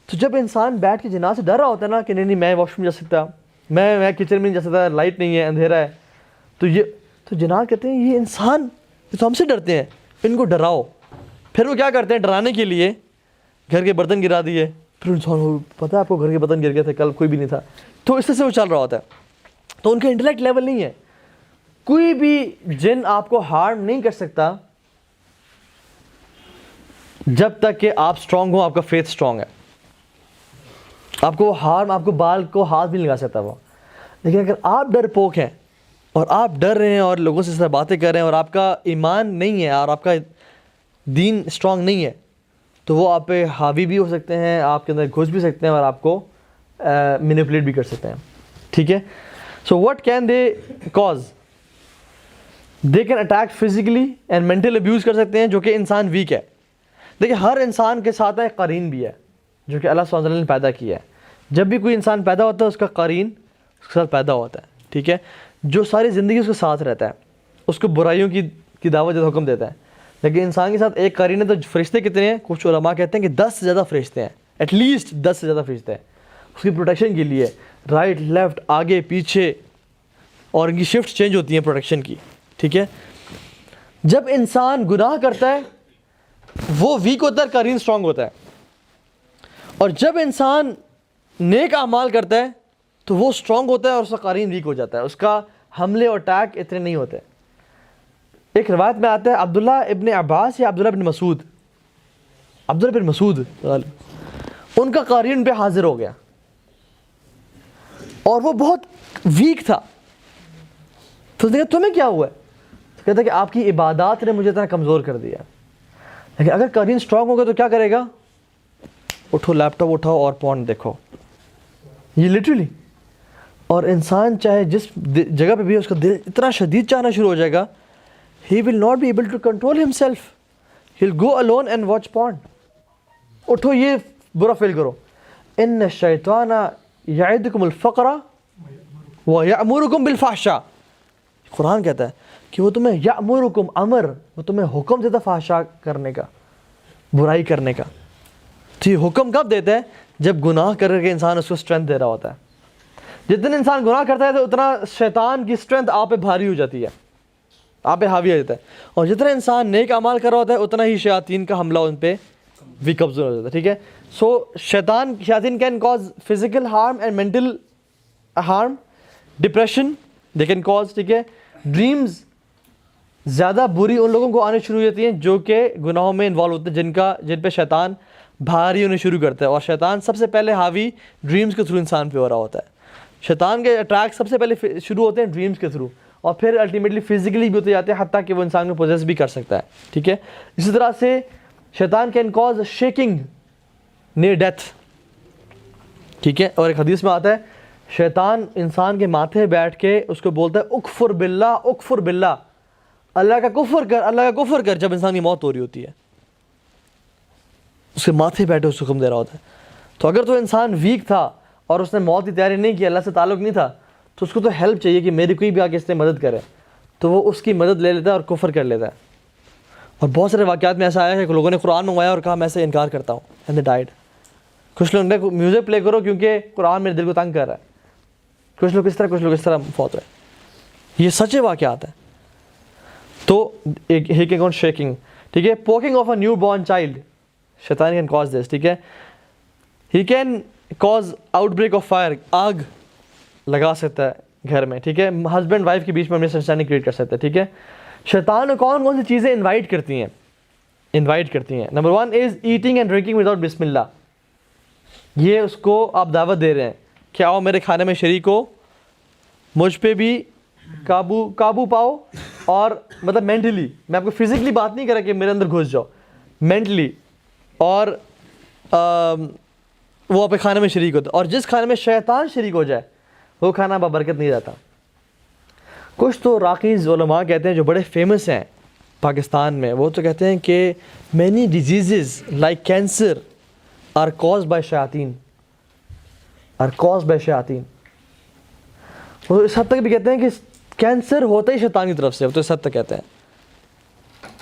تو جب انسان بیٹھ کے جنات سے ڈر رہا ہوتا ہے نا کہ نہیں میں واش روم جا سکتا, میں کچن میں نہیں جا سکتا, لائٹ نہیں ہے, اندھیرا ہے, تو جنات کہتے ہیں یہ انسان یہ تو ہم سے ڈرتے ہیں, ان کو ڈراؤ. پھر وہ کیا کرتے ہیں, ڈرانے کے لیے گھر کے برتن گرا دیے. پھر انسان کو پتہ ہے آپ کو گھر کے برتن گر گئے تھے, کل کوئی بھی نہیں تھا. تو اس طرح سے وہ چل رہا ہوتا ہے. تو ان کا انٹلیکٹ لیول نہیں ہے. کوئی بھی جن آپ کو ہارم نہیں کر سکتا جب تک کہ آپ اسٹرانگ ہو, آپ کا فیتھ اسٹرانگ ہے. آپ کو ہارم, آپ کو بال کو ہاتھ بھی نہیں لگا سکتا وہ. لیکن اگر آپ ڈر پوک ہیں اور آپ ڈر رہے ہیں اور لوگوں سے اس طرح باتیں کر رہے ہیں اور آپ کا ایمان نہیں ہے اور آپ کا دین اسٹرانگ نہیں ہے, تو وہ آپ پہ حاوی بھی ہو سکتے ہیں, آپ کے اندر گھس بھی سکتے ہیں اور آپ کو مینیپولیٹ بھی کر سکتے ہیں. ٹھیک ہے. So what can they cause, they can attack physically and mental abuse کر سکتے ہیں, جو کہ انسان ویک ہے. دیکھیں ہر انسان کے ساتھ ایک قرین بھی ہے جو کہ اللہ سبحانہ وتعالیٰ نے پیدا کیا ہے. جب بھی کوئی انسان پیدا ہوتا ہے اس کا قرین اس کے ساتھ پیدا ہوتا ہے. ٹھیک ہے. جو ساری زندگی اس کے ساتھ رہتا ہے, اس کو برائیوں کی دعوت دیتا, حکم دیتا ہے. لیکن انسان کے ساتھ ایک قرین ہے. تو فرشتے کتنے ہیں؟ کچھ علماء کہتے ہیں کہ 10 سے زیادہ فرشتے ہیں, ایٹ لیسٹ 10 سے زیادہ فرشتے ہیں اس کی پروٹیکشن کے لیے, رائٹ لیفٹ آگے پیچھے, اور ان کی شفٹ چینج ہوتی ہیں پروٹیکشن کی. ٹھیک ہے. جب انسان گناہ کرتا ہے وہ ویک ہوتا ہے, قرین اسٹرانگ ہوتا ہے. اور جب انسان نیک اعمال کرتا ہے تو وہ اسٹرانگ ہوتا ہے اور اس کا قرین ویک ہو جاتا ہے, اس کا حملے اور اٹیک اتنے نہیں ہوتے. ایک روایت میں آتا ہے عبداللہ ابن عباس یا عبداللہ بن مسعود ان کا قرین پہ حاضر ہو گیا اور وہ بہت ویک تھا. تو تمہیں کیا ہوا ہے؟ تو کہتا ہے کہ آپ کی عبادات نے مجھے اتنا کمزور کر دیا. لیکن اگر قرین اسٹرانگ ہوگا تو کیا کرے گا؟ اٹھو لیپ ٹاپ اٹھاؤ اور پورن دیکھو, یہ لٹرلی. اور انسان چاہے جس جگہ پہ بھی اس کا دل اتنا شدید چاہنا شروع ہو جائے گا, he will not be able to control himself, he'll go alone and watch porn. اٹھو یہ برا فیل کرو. ان الشیطان یعدکم الفقر ویأمرکم بالفحشاء. قرآن کہتا ہے کہ وہ تمہیں یأمرکم, امر, وہ تمہیں حکم دیتا فحشاء کرنے کا, برائی کرنے کا. تو یہ حکم کب دیتا ہے؟ جب گناہ کر کے انسان اس کو اسٹرینتھ دے رہا ہوتا ہے. جتنا انسان گناہ کرتا ہے تو اتنا شیطان کی اسٹرینتھ آپ پہ بھاری ہو جاتی ہے, آپ پہ حاوی ہو جاتا ہے. اور جتنا انسان نیک اعمال کر رہا ہوتا ہے اتنا ہی شیاطین کا حملہ ان پہ بھی کمزور ہو جاتا ہے. ٹھیک ہے. سو شیاطین can cause physical harm and mental harm, depression they can cause. ٹھیک ہے. ڈریمز زیادہ بری ان لوگوں کو آنے شروع ہو جاتی ہیں جو کہ گناہوں میں انوالو ہوتے ہیں, جن پہ شیطان بھاری ہونے شروع کرتا ہے. اور شیطان سب سے پہلے حاوی ڈریمز کے تھرو انسان پہ ہو رہا ہوتا ہے. شیطان کے اٹیک سب سے پہلے شروع ہوتے ہیں ڈریمز کے تھرو, اور پھر الٹیمیٹلی فزیکلی بھی ہوتے جاتے ہیں, حتیٰ کہ وہ انسان کو پوزیس بھی کر سکتا ہے. ٹھیک ہے. اسی طرح سے شیطان can cause shaking near death. ٹھیک ہے. اور ایک حدیث میں آتا ہے شیطان انسان کے ماتھے بیٹھ کے اس کو بولتا ہے اکفر باللہ, اکفر باللہ, اللہ کا کفر کر, اللہ کا کفر کر, جب انسان کی موت ہو رہی ہوتی ہے اس کے ماتھے بیٹھے اس کو حکم دے رہا ہوتا ہے. تو اگر تو انسان ویک تھا اور اس نے موت کی تیاری نہیں کی, اللہ سے تعلق نہیں تھا, تو اس کو تو ہیلپ چاہیے کہ میری کوئی بھی آ کے اس نے مدد کرے, تو وہ اس کی مدد لے لیتا ہے اور کفر کر لیتا ہے. اور بہت سارے واقعات میں ایسا آیا ہے کہ لوگوں نے قرآن منگوایا اور کہا میں سے انکار کرتا ہوں, اینڈ دے ڈائیڈ. کچھ لوگ نے میوزک پلے کرو کیونکہ قرآن میرے دل کو تنگ کر رہا ہے, کچھ لوگ اس طرح, کچھ لوگ اس طرح فوت ہوئے. یہ سچے واقعات ہیں. تو ہی کین کاز شیکنگ. ٹھیک ہے. Poking of a newborn child, شیطان کین کاز دس. ٹھیک ہے. He can cause outbreak of fire, آگ لگا سکتا ہے گھر میں. ٹھیک ہے. ہسبینڈ وائف کے بیچ میں مس انڈرسٹینڈنگ کریٹ کر سکتا ہے. ٹھیک ہے. شیطان کون کون سی چیزیں انوائٹ کرتی ہیں؟ Number 1 is eating and drinking without بسم اللہ. یہ اس کو آپ دعوت دے رہے ہیں کہ آؤ میرے کھانے میں شریک ہو, مجھ پہ بھی قابو پاؤ, اور مطلب مینٹلی, میں آپ کو فزیکلی بات نہیں کر رہا کہ میرے اندر گھس جاؤ, مینٹلی. اور وہ آپ کے کھانے میں شریک ہوتا ہے. اور جس کھانے میں شیطان شریک ہو جائے وہ کھانا بابرکت نہیں رہتا. کچھ تو راقیز علماء کہتے ہیں جو بڑے فیمس ہیں پاکستان میں, وہ تو کہتے ہیں کہ many diseases like cancer are caused by شیاطین, وہ اس حد تک بھی کہتے ہیں کہ کینسر ہوتا ہی شیطان کی طرف سے, وہ تو اس حد تک کہتے ہیں.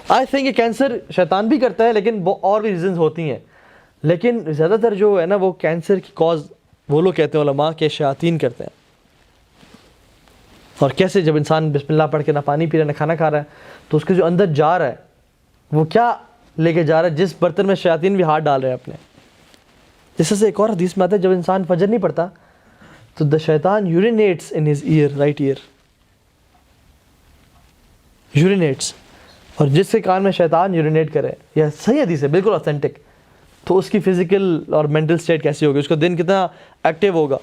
آئی تھنک کہ کینسر شیطان بھی کرتا ہے لیکن وہ اور بھی ریزنز ہوتی ہیں, لیکن زیادہ تر جو ہے نا وہ کینسر کی کاز وہ لوگ کہتے ہیں علماء کہ شیاطین کرتے ہیں. اور کیسے جب انسان بسم اللہ پڑھ کے نہ پانی پی رہا ہے نہ کھانا کھا رہا ہے تو اس کے جو اندر جا رہا ہے وہ کیا لے کے جا رہا ہے, جس برتن میں شیاطین بھی ہاتھ ڈال رہے ہیں اپنے. جس سے ایک اور حدیث میں آتا ہے جب انسان فجر نہیں پڑھتا تو دا شیطان urinates in his ear, right ear urinates, اور جس کے کان میں شیطان یورینیٹ کرے, یہ صحیح حدیث ہے بالکل اوتھینٹک, تو اس کی فزیکل اور مینٹل اسٹیٹ کیسی ہوگی, اس کا دن کتنا ایکٹیو ہوگا.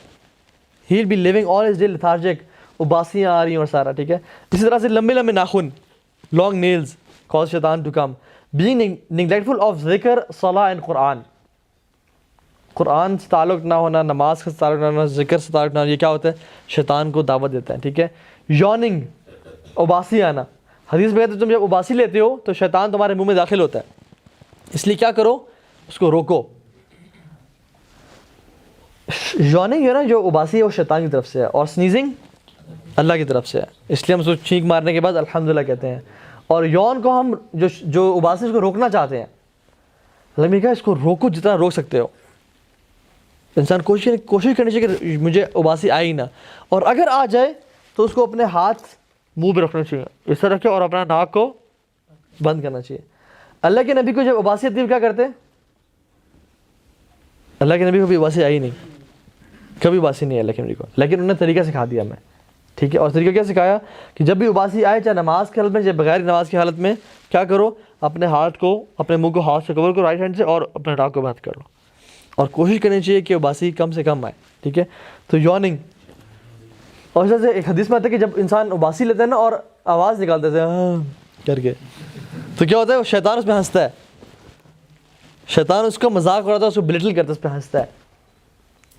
He will be living all his day lethargic, اباسیاں آ رہی ہیں اور سارا, ٹھیک ہے. اسی طرح سے لمبے لمبے ناخن, لانگ نیلز کاز شیطان to come. Being neglectful of ذکر صلاح اینڈ قرآن, قرآن سے تعلق نہ ہونا, نماز سے تعلق نہ ہونا, ذکر سے تعلق نہ ہونا, یہ کیا ہوتا ہے شیطان کو دعوت دیتا ہے, ٹھیک ہے. یوننگ, اباسی آنا, حدیث میں کہتے ہیں تم جب اباسی لیتے ہو تو شیطان تمہارے منہ میں داخل ہوتا ہے, اس لیے کیا کرو اس کو روکو. یوننگ ہے نا جو اباسی ہے وہ شیطان کی طرف سے ہے, اور سنیزنگ اللہ کی طرف سے ہے, اس لیے ہم اس کو چھینک مارنے کے بعد الحمدللہ کہتے ہیں. اور یون کو ہم جو اباسی اس کو روکنا چاہتے ہیں, اللہ نے کہا اس کو روکو جتنا روک سکتے ہو. انسان کوشش کرنی چاہیے کہ مجھے اباسی آئے ہی نہ, اور اگر آ جائے تو اس کو اپنے ہاتھ منہ پہ رکھنا چاہیے, اس طرح رکھے, اور اپنا ناک کو بند کرنا چاہیے. اللہ کے نبی کو جب اباسی آتی ہے کیا کرتے, اللہ کے نبی کو بھی اباسی آئی نہیں, کبھی اباسی نہیں ہے اللہ کے نبی کو, لیکن انہوں نے طریقہ سکھا دیا ہمیں, ٹھیک ہے. اور طریقہ کیا سکھایا کہ جب بھی اباسی آئے, چاہے نماز کی حالت میں چاہے بغیر نماز کی حالت میں, کیا کرو اپنے ہاتھ کو, اپنے منہ کو ہاتھ سے کور کرو رائٹ ہینڈ سے, اور اپنے ناک کو بند کرو, اور کوشش کرنی چاہیے کہ اباسی کم سے کم آئے, ٹھیک ہے. تو یوننگ, اور اس طرح سے ایک حدیث میں آتا ہے کہ جب انسان اباسی لیتا ہے نا اور آواز نکالتا ہے ہاں کر کے, تو کیا ہوتا ہے وہ شیطان اس پہ ہنستا ہے, شیطان اس کا مذاق اڑاتا ہے, اس کو بلٹل کرتا ہے, اس پہ ہنستا ہے,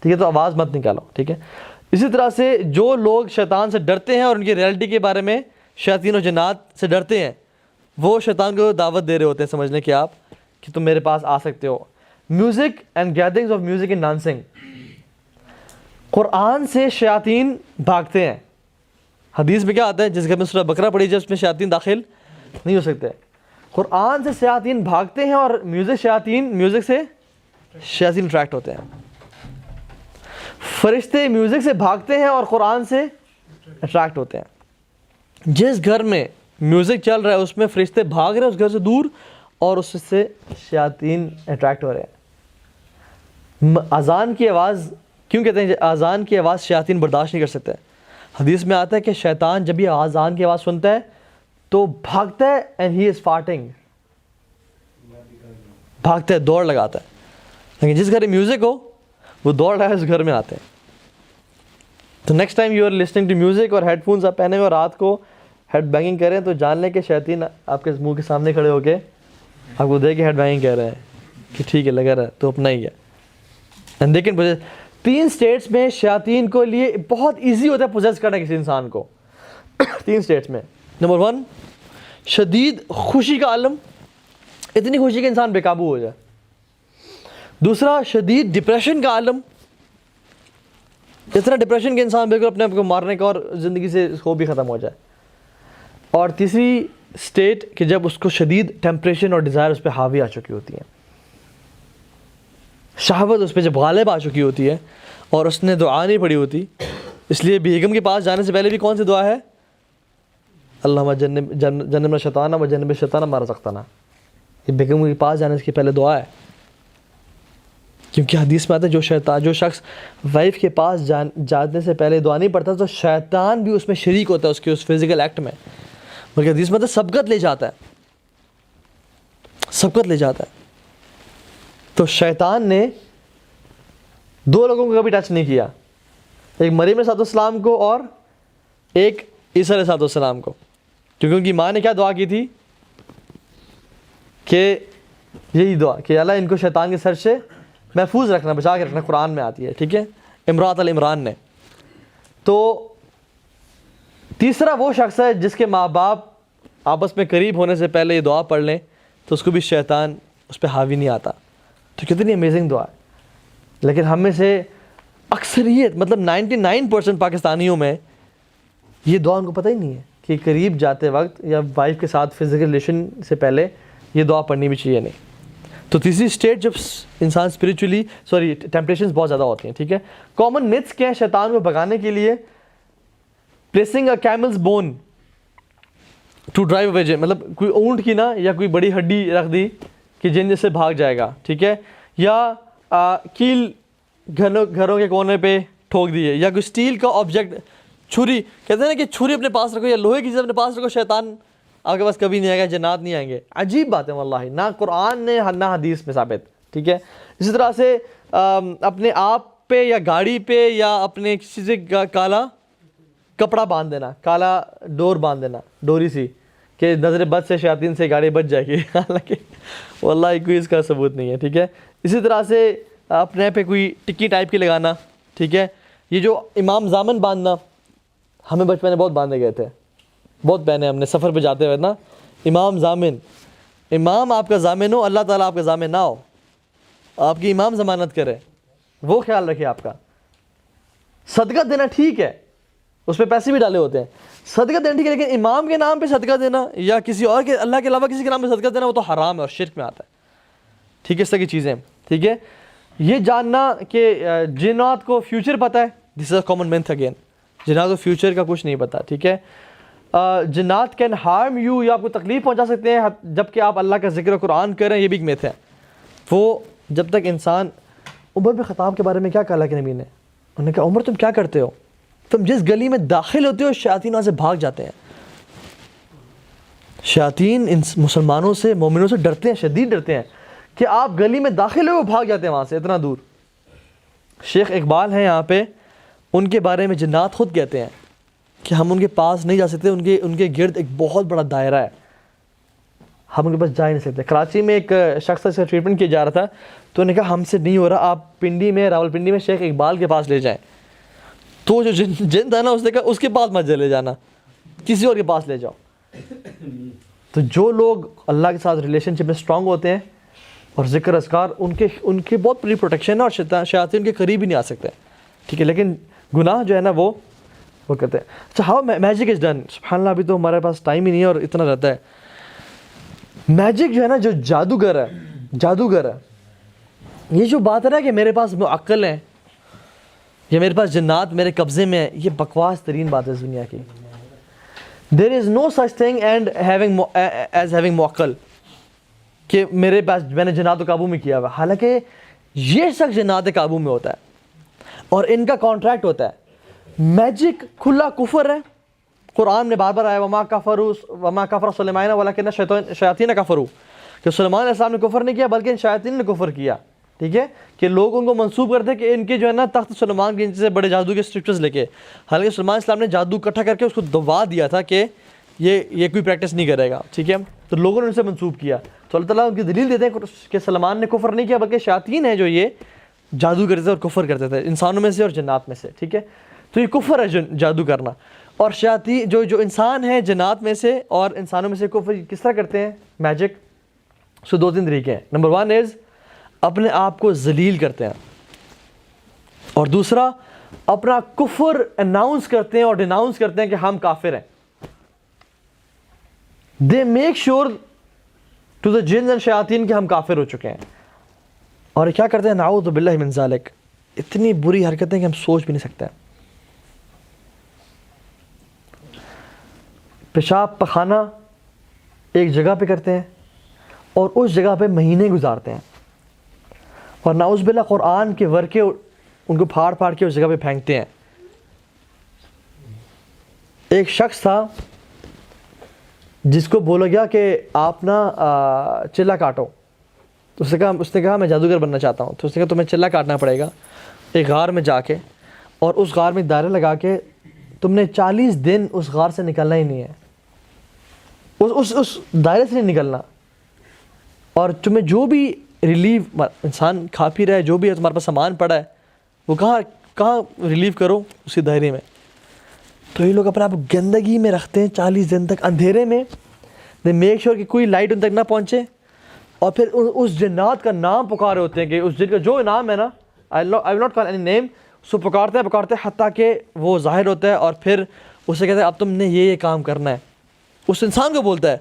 ٹھیک ہے. تو آواز مت نکالو, ٹھیک ہے. اسی طرح سے جو لوگ شیطان سے ڈرتے ہیں اور ان کی ریئلٹی کے بارے میں شیاطین و جنات سے ڈرتے ہیں, وہ شیطان کو دعوت دے رہے ہوتے ہیں سمجھ لیں کہ آپ کہ تم میرے پاس آ سکتے ہو. Music and gatherings of music and dancing, قرآن سے شیاطین بھاگتے ہیں. حدیث میں کیا آتا ہے, جس گھر میں سورہ بقرہ پڑھی جائے اس میں شیاطین داخل نہیں ہو سکتے. قرآن سے شیاطین بھاگتے ہیں, اور میوزک سے شیاطین اٹریکٹ ہوتے ہیں. فرشتے میوزک سے بھاگتے ہیں اور قرآن سے اٹریکٹ ہوتے ہیں. جس گھر میں میوزک چل رہا ہے اس میں فرشتے بھاگ رہے ہیں اس گھر سے دور, اور اس سے شیاطین اٹریکٹ ہو رہے ہیں. اذان کی آواز کیوں کہتے ہیں اذان کی آواز شیاطین برداشت نہیں کر سکتے. حدیث میں آتا ہے کہ شیطان جب یہ اذان کی آواز سنتا ہے تو بھاگتا ہے, اینڈ ہی از فارٹنگ, بھاگتا ہے, دوڑ لگاتا ہے. لیکن جس گھر میں میوزک ہو وہ دوڑ رہا ہے اس گھر میں آتے ہیں. تو next time you are listening to music اور ہیڈ فونس آپ پہنے ہوئے اور رات کو ہیڈ بینگنگ کریں تو جان لیں کہ شیاطین آپ کے منہ کے سامنے کھڑے ہو کے آپ کو دے کے ہیڈ بینگنگ کہہ رہے ہیں کہ ٹھیک ہے لگا رہا ہے تو اپنا ہی ہے. اینڈ دیکھیں 3 اسٹیٹس میں شیاطین کو لیے بہت ایزی ہوتا ہے پوزیس کرنا کسی انسان کو. 3 اسٹیٹس میں, نمبر 1 شدید خوشی کا عالم, اتنی خوشی کہ انسان بے قابو ہو جائے. دوسرا شدید ڈپریشن کا عالم, اتنا ڈپریشن کہ انسان بالکل اپنے آپ کو مارنے کا اور زندگی سے ہوپ بھی ختم ہو جائے. اور تیسری اسٹیٹ کہ جب اس کو شدید ٹیمپریشن اور ڈیزائر اس پہ حاوی آ چکی ہوتی ہے, شہوت اس پہ جب غالب آ چکی ہوتی ہے اور اس نے دعا نہیں پڑھی ہوتی. اس لیے بیگم کے پاس جانے سے پہلے بھی کون سی دعا ہے, اللہم جنبنا الشیطان وجنب الشیطان ما رزقتنا, یہ بیگم کے پاس جانے سے پہلے دعا ہے. کیونکہ حدیث میں آتا ہے جو شخص وائف کے پاس جانے سے پہلے دعا نہیں پڑھتا تو شیطان بھی اس میں شریک ہوتا ہے, اس کے اس فزیکل ایکٹ میں. بلکہ حدیث میں آتا ہے سبقت لے جاتا ہے, سبقت لے جاتا ہے. تو شیطان نے 2 لوگوں کو کبھی ٹچ نہیں کیا, ایک مریم علیہ السلام کو اور ایک عیسیٰ علیہ السلام کو, کیونکہ ان کی ماں نے کیا دعا کی تھی کہ یہی دعا کہ اللہ ان کو شیطان کے سر سے محفوظ رکھنا, بچا کے رکھنا, قرآن میں آتی ہے, ٹھیک ہے. امراۃ العمران نے, تو تیسرا وہ شخص ہے جس کے ماں باپ آپس میں قریب ہونے سے پہلے یہ دعا پڑھ لیں تو اس کو بھی شیطان اس پہ حاوی نہیں آتا. تو کتنی امیزنگ دعا ہے. لیکن ہم میں سے اکثریت مطلب 99% پاکستانیوں میں یہ دعا ان کو پتہ ہی نہیں ہے کہ قریب جاتے وقت یا وائف کے ساتھ فزیکل ریلیشن سے پہلے یہ دعا پڑھنی بھی چاہیے نہیں. تو تیسری اسٹیج جب انسان اسپریچولی ٹیمپٹیشنز بہت زیادہ ہوتی ہیں. ٹھیک ہے, کامن متس کیا ہیں شیطان کو بھگانے کے لیے؟ Placing a camel's bone to drive away jinn, مطلب کوئی اونٹ کی نا یا کوئی بڑی ہڈی رکھ دی کہ جن جیسے بھاگ جائے گا. ٹھیک ہے, یا کیل گھروں کے کونے پہ ٹھوک دیے, یا کوئی اسٹیل کا آبجیکٹ, چھری, کہتے ہیں نا کہ چھری اپنے پاس رکھو یا لوہے کی چیز اپنے پاس رکھو, شیطان آپ کے پاس کبھی نہیں آئے گا, جنات نہیں آئیں گے. عجیب بات ہے واللہ, نہ قرآن نے نہ حدیث میں ثابت. ٹھیک ہے, اسی طرح سے اپنے آپ پہ یا گاڑی پہ یا اپنے کسی سے کالا کپڑا باندھ دینا, کالا ڈور باندھ دینا, ڈوری سی, کہ نظر بد سے شیاطین سے گاڑی بچ جائے گی. حالانکہ واللہ کوئی اس کا ثبوت نہیں ہے. ٹھیک ہے, اسی طرح سے اپنے پہ کوئی ٹکی ٹائپ کی لگانا. ٹھیک ہے, یہ جو امام ضامن باندھنا, ہمیں بچپن میں بہت باندھے گئے تھے, بہت پہنے ہم نے سفر پہ جاتے ہوئے نا. امام ضامن, امام آپ کا ضامن ہو, اللہ تعالیٰ آپ کا ضامن نہ ہو, آپ کی امام ضمانت کرے, وہ خیال رکھے آپ کا. صدقہ دینا ٹھیک ہے, اس پہ پیسے بھی ڈالے ہوتے ہیں, صدقہ دینا ٹھیک ہے, لیکن امام کے نام پہ صدقہ دینا یا کسی اور کے, اللہ کے علاوہ کسی کے نام پہ صدقہ دینا, وہ تو حرام ہے اور شرک میں آتا ہے. ٹھیک ہے, اس طرح کی چیزیں. ٹھیک ہے, یہ جاننا کہ جنات کو فیوچر پتہ ہے, دس از اے کامن مینتھ اگین, جنات کو فیوچر کا کچھ نہیں پتہ. ٹھیک ہے, جنات کین ہارم یو, یا آپ کو تکلیف پہنچا سکتے ہیں جب کہ آپ اللہ کا ذکر قرآن کریں, یہ بھی ایک میتھ ہے. وہ جب تک انسان, عمر بن خطاب کے بارے میں کیا کہا اللہ کے نبی نے, انہوں نے کہا عمر تم کیا کرتے ہو, تم جس گلی میں داخل ہوتے ہو شیاطین وہاں سے بھاگ جاتے ہیں. شیاطین ان مسلمانوں سے, مومنوں سے ڈرتے ہیں, شدید ڈرتے ہیں, کہ آپ گلی میں داخل ہو وہ بھاگ جاتے ہیں وہاں سے اتنا دور. شیخ اقبال ہیں یہاں پہ, ان کے بارے میں جنات خود کہتے ہیں کہ ہم ان کے پاس نہیں جا سکتے, ان کے گرد ایک بہت بڑا دائرہ ہے, ہم ان کے پاس جا ہی نہیں سکتے. کراچی میں ایک شخص سے ٹریٹمنٹ کیا جا رہا تھا, تو انہوں نے کہا ہم سے نہیں ہو رہا, آپ پنڈی میں, راول پنڈی میں شیخ اقبال کے پاس لے جائیں. تو جو جن تھا نا, اس نے کہا اس کے پاس مت لے جانا, کسی اور کے پاس لے جاؤ. تو جو لوگ اللہ کے ساتھ ریلیشن شپ میں اسٹرانگ ہوتے ہیں اور ذکر اذکار, ان کے بہت بڑی پروٹیکشن ہے, اور شیاطین کے قریب ہی نہیں آ سکتے. ٹھیک ہے, لیکن گناہ جو ہے نا وہ کرتے ہیں. اچھا, ہاؤ میجک از ڈن. سبحان اللہ, ابھی تو ہمارے پاس ٹائم ہی نہیں ہے اور اتنا رہتا ہے. میجک جو ہے نا, جو جادوگر ہے, یہ جو بات ہے نا کہ میرے پاس معقل ہیں یا میرے پاس جنات میرے قبضے میں ہیں, یہ بکواس ترین بات ہے اس دنیا کی. دیر از نو such thing and having Maqil, کہ میرے پاس میں نے جنات کو قابو میں کیا ہوا. حالانکہ یہ شخص جنات قابو میں ہوتا ہے اور ان کا کانٹریکٹ ہوتا ہے. میجک کھلا کفر ہے, قرآن میں بار بار آیا وما کفر سلیمان ولکن الشیاطین کفروا, کہ سلیمان علیہ السلام نے کفر نہیں کیا بلکہ شیاطین نے کفر کیا. ٹھیک ہے, کہ لوگ ان کو منسوب کرتے کہ ان کے جو ہے نا تخت سلیمان کے نیچے سے بڑے جادو کے اسکرپچرز لے کے, حالانکہ سلیمان علیہ السلام نے جادو اکٹھا کر کے اس کو دبا دیا تھا کہ یہ کوئی پریکٹس نہیں کرے گا. ٹھیک ہے, تو لوگوں نے ان سے منسوب کیا. تو اللہ تعالیٰ ان کی دلیل دیتے ہیں کہ سلیمان نے کفر نہیں کیا بلکہ شیاطین ہیں جو یہ جادو کرتے تھے اور کفر کرتے تھے, انسانوں میں سے اور جنات میں سے. ٹھیک ہے, تو یہ کفر ہے جادو کرنا. اور شیاطین جو انسان ہیں جنات میں سے اور انسانوں میں سے کفر کس طرح کرتے ہیں میجک؟ سو 2-3 طریقے ہیں. نمبر 1 از اپنے آپ کو ذلیل کرتے ہیں, اور دوسرا اپنا کفر اناؤنس کرتے ہیں اور ڈیناؤنس کرتے ہیں کہ ہم کافر ہیں. They make sure to the جن اینڈ شیاطین کہ ہم کافر ہو چکے ہیں. اور کیا کرتے ہیں؟ نعوذ باللہ من ذالک, اتنی بری حرکتیں کہ ہم سوچ بھی نہیں سکتے. پیشاب پخانہ ایک جگہ پہ کرتے ہیں اور اس جگہ پہ مہینے گزارتے ہیں, اور نعوذ باللہ قرآن کے ورقے ان کو پھاڑ پھاڑ کے اس جگہ پہ پھینکتے ہیں. ایک شخص تھا جس کو بولا گیا کہ آپ نا چلا کاٹو, تو اس نے کہا میں جادوگر بننا چاہتا ہوں. تو اس نے کہا تمہیں چلا کاٹنا پڑے گا ایک غار میں جا کے, اور اس غار میں دائرے لگا کے تم نے 40 دن اس غار سے نکلنا ہی نہیں ہے, اس دائرے سے نہیں نکلنا. اور تمہیں جو بھی ریلیو انسان کھا پی رہا ہے, جو بھی ہے تمہارے پاس سامان پڑا ہے, وہ کہاں ریلیو کرو اسی دائرے میں. تو یہ لوگ اپنے آپ کو گندگی میں رکھتے ہیں 40 دن تک اندھیرے میں. دے میک شیور کہ کوئی لائٹ ان تک نہ پہنچے, اور پھر اس جنات کا نام پکارے ہوتے ہیں کہ اس جن کا جو نام ہے نا, آئی will not call any name, اس کو پکارتے ہیں حتیٰ کہ وہ ظاہر ہوتا ہے, اور پھر اسے کہتے ہیں اب تم نے یہ کام کرنا ہے. اس انسان کو بولتا ہے,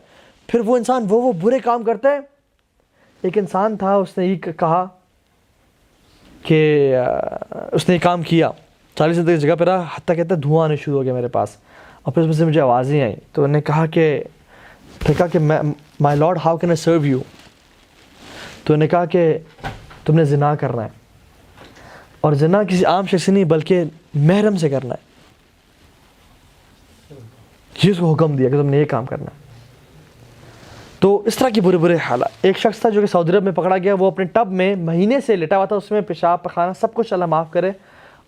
پھر وہ انسان وہ برے کام کرتا ہے. ایک انسان تھا, اس نے یہ کہا کہ اس نے یہ کام کیا, 40 دن تک جگہ پہ رہا, حتیٰ کہتا ہے دھواں آنے شروع ہو گیا میرے پاس, اور پھر اس میں سے مجھے آوازیں آئیں. تو انہوں نے کہا کہ my lord how can I serve you. تو انہوں نے کہا کہ تم نے زنا کرنا ہے, اور زنا کسی عام شخص سے نہیں بلکہ محرم سے کرنا ہے. یہ اس کو حکم دیا کہ تم نے یہ کام کرنا ہے. تو اس طرح کی برے حالات. ایک شخص تھا جو کہ سعودی عرب میں پکڑا گیا, وہ اپنے ٹب میں مہینے سے لیٹا ہوا تھا, اس میں پیشاب پخانا سب کچھ اللہ معاف کرے,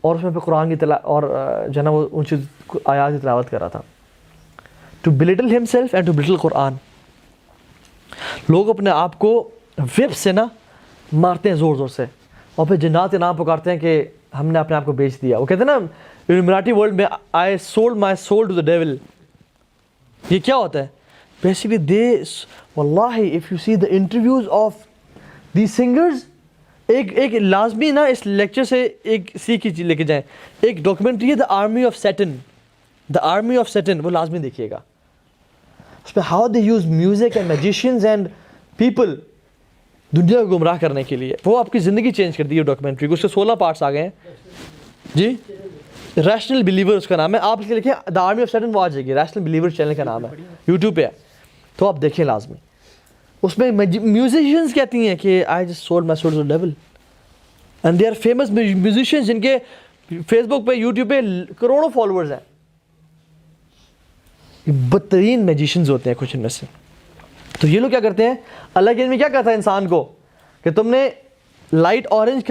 اور اس میں پھر قرآن کی اور جو ہے نا وہ اونچی آیات کی تلاوت کر رہا تھا. To belittle himself and to belittle قرآن. لوگ اپنے آپ کو وپ سے نا مارتے ہیں زور سے, اور پھر جنات کے نام پکارتے ہیں کہ ہم نے اپنے آپ کو بیچ دیا. وہ کہتے ہیں نا مراٹھی ورلڈ میں I sold my soul to the devil. یہ کیا ہوتا ہے بیسکلی؟ واللہ if you see the interviews of the singers, ایک لازمی نا اس لیکچر سے ایک سیکھ کی چیز لے کے جائیں. ایک ڈاکیومنٹری ہے دا آرمی آف سیٹن, وہ لازمی دیکھیے گا. اس پہ how they use music and magicians and people دنیا کو گمراہ کرنے کے لیے. وہ آپ کی زندگی چینج کر دی ہے ڈاکیومنٹری کو. اس کے 16 پارٹس آ گئے ہیں جی. ریشنل بلیور اس کا نام ہے. آپ اس کے لکھیں دا آرمی آف سیٹن, وہ آ جائے گی. ریشنل بلیور چینل کا نام ہے, یوٹیوب پہ ہے, تو آپ دیکھیں لازمی. اس میں میوزیشینز کہتی ہیں کہ I just sold my soul to the devil, and they are famous musicians جن کے فیس بک پہ یوٹیوب پہ کروڑوں فالوورز ہیں. یہ بدترین میجیشینز ہوتے ہیں کچھ ان میں سے. تو یہ لوگ کیا کرتے ہیں, اللہ کے علم میں کیا کہتا ہے انسان کو کہ تم نے لائٹ اورنج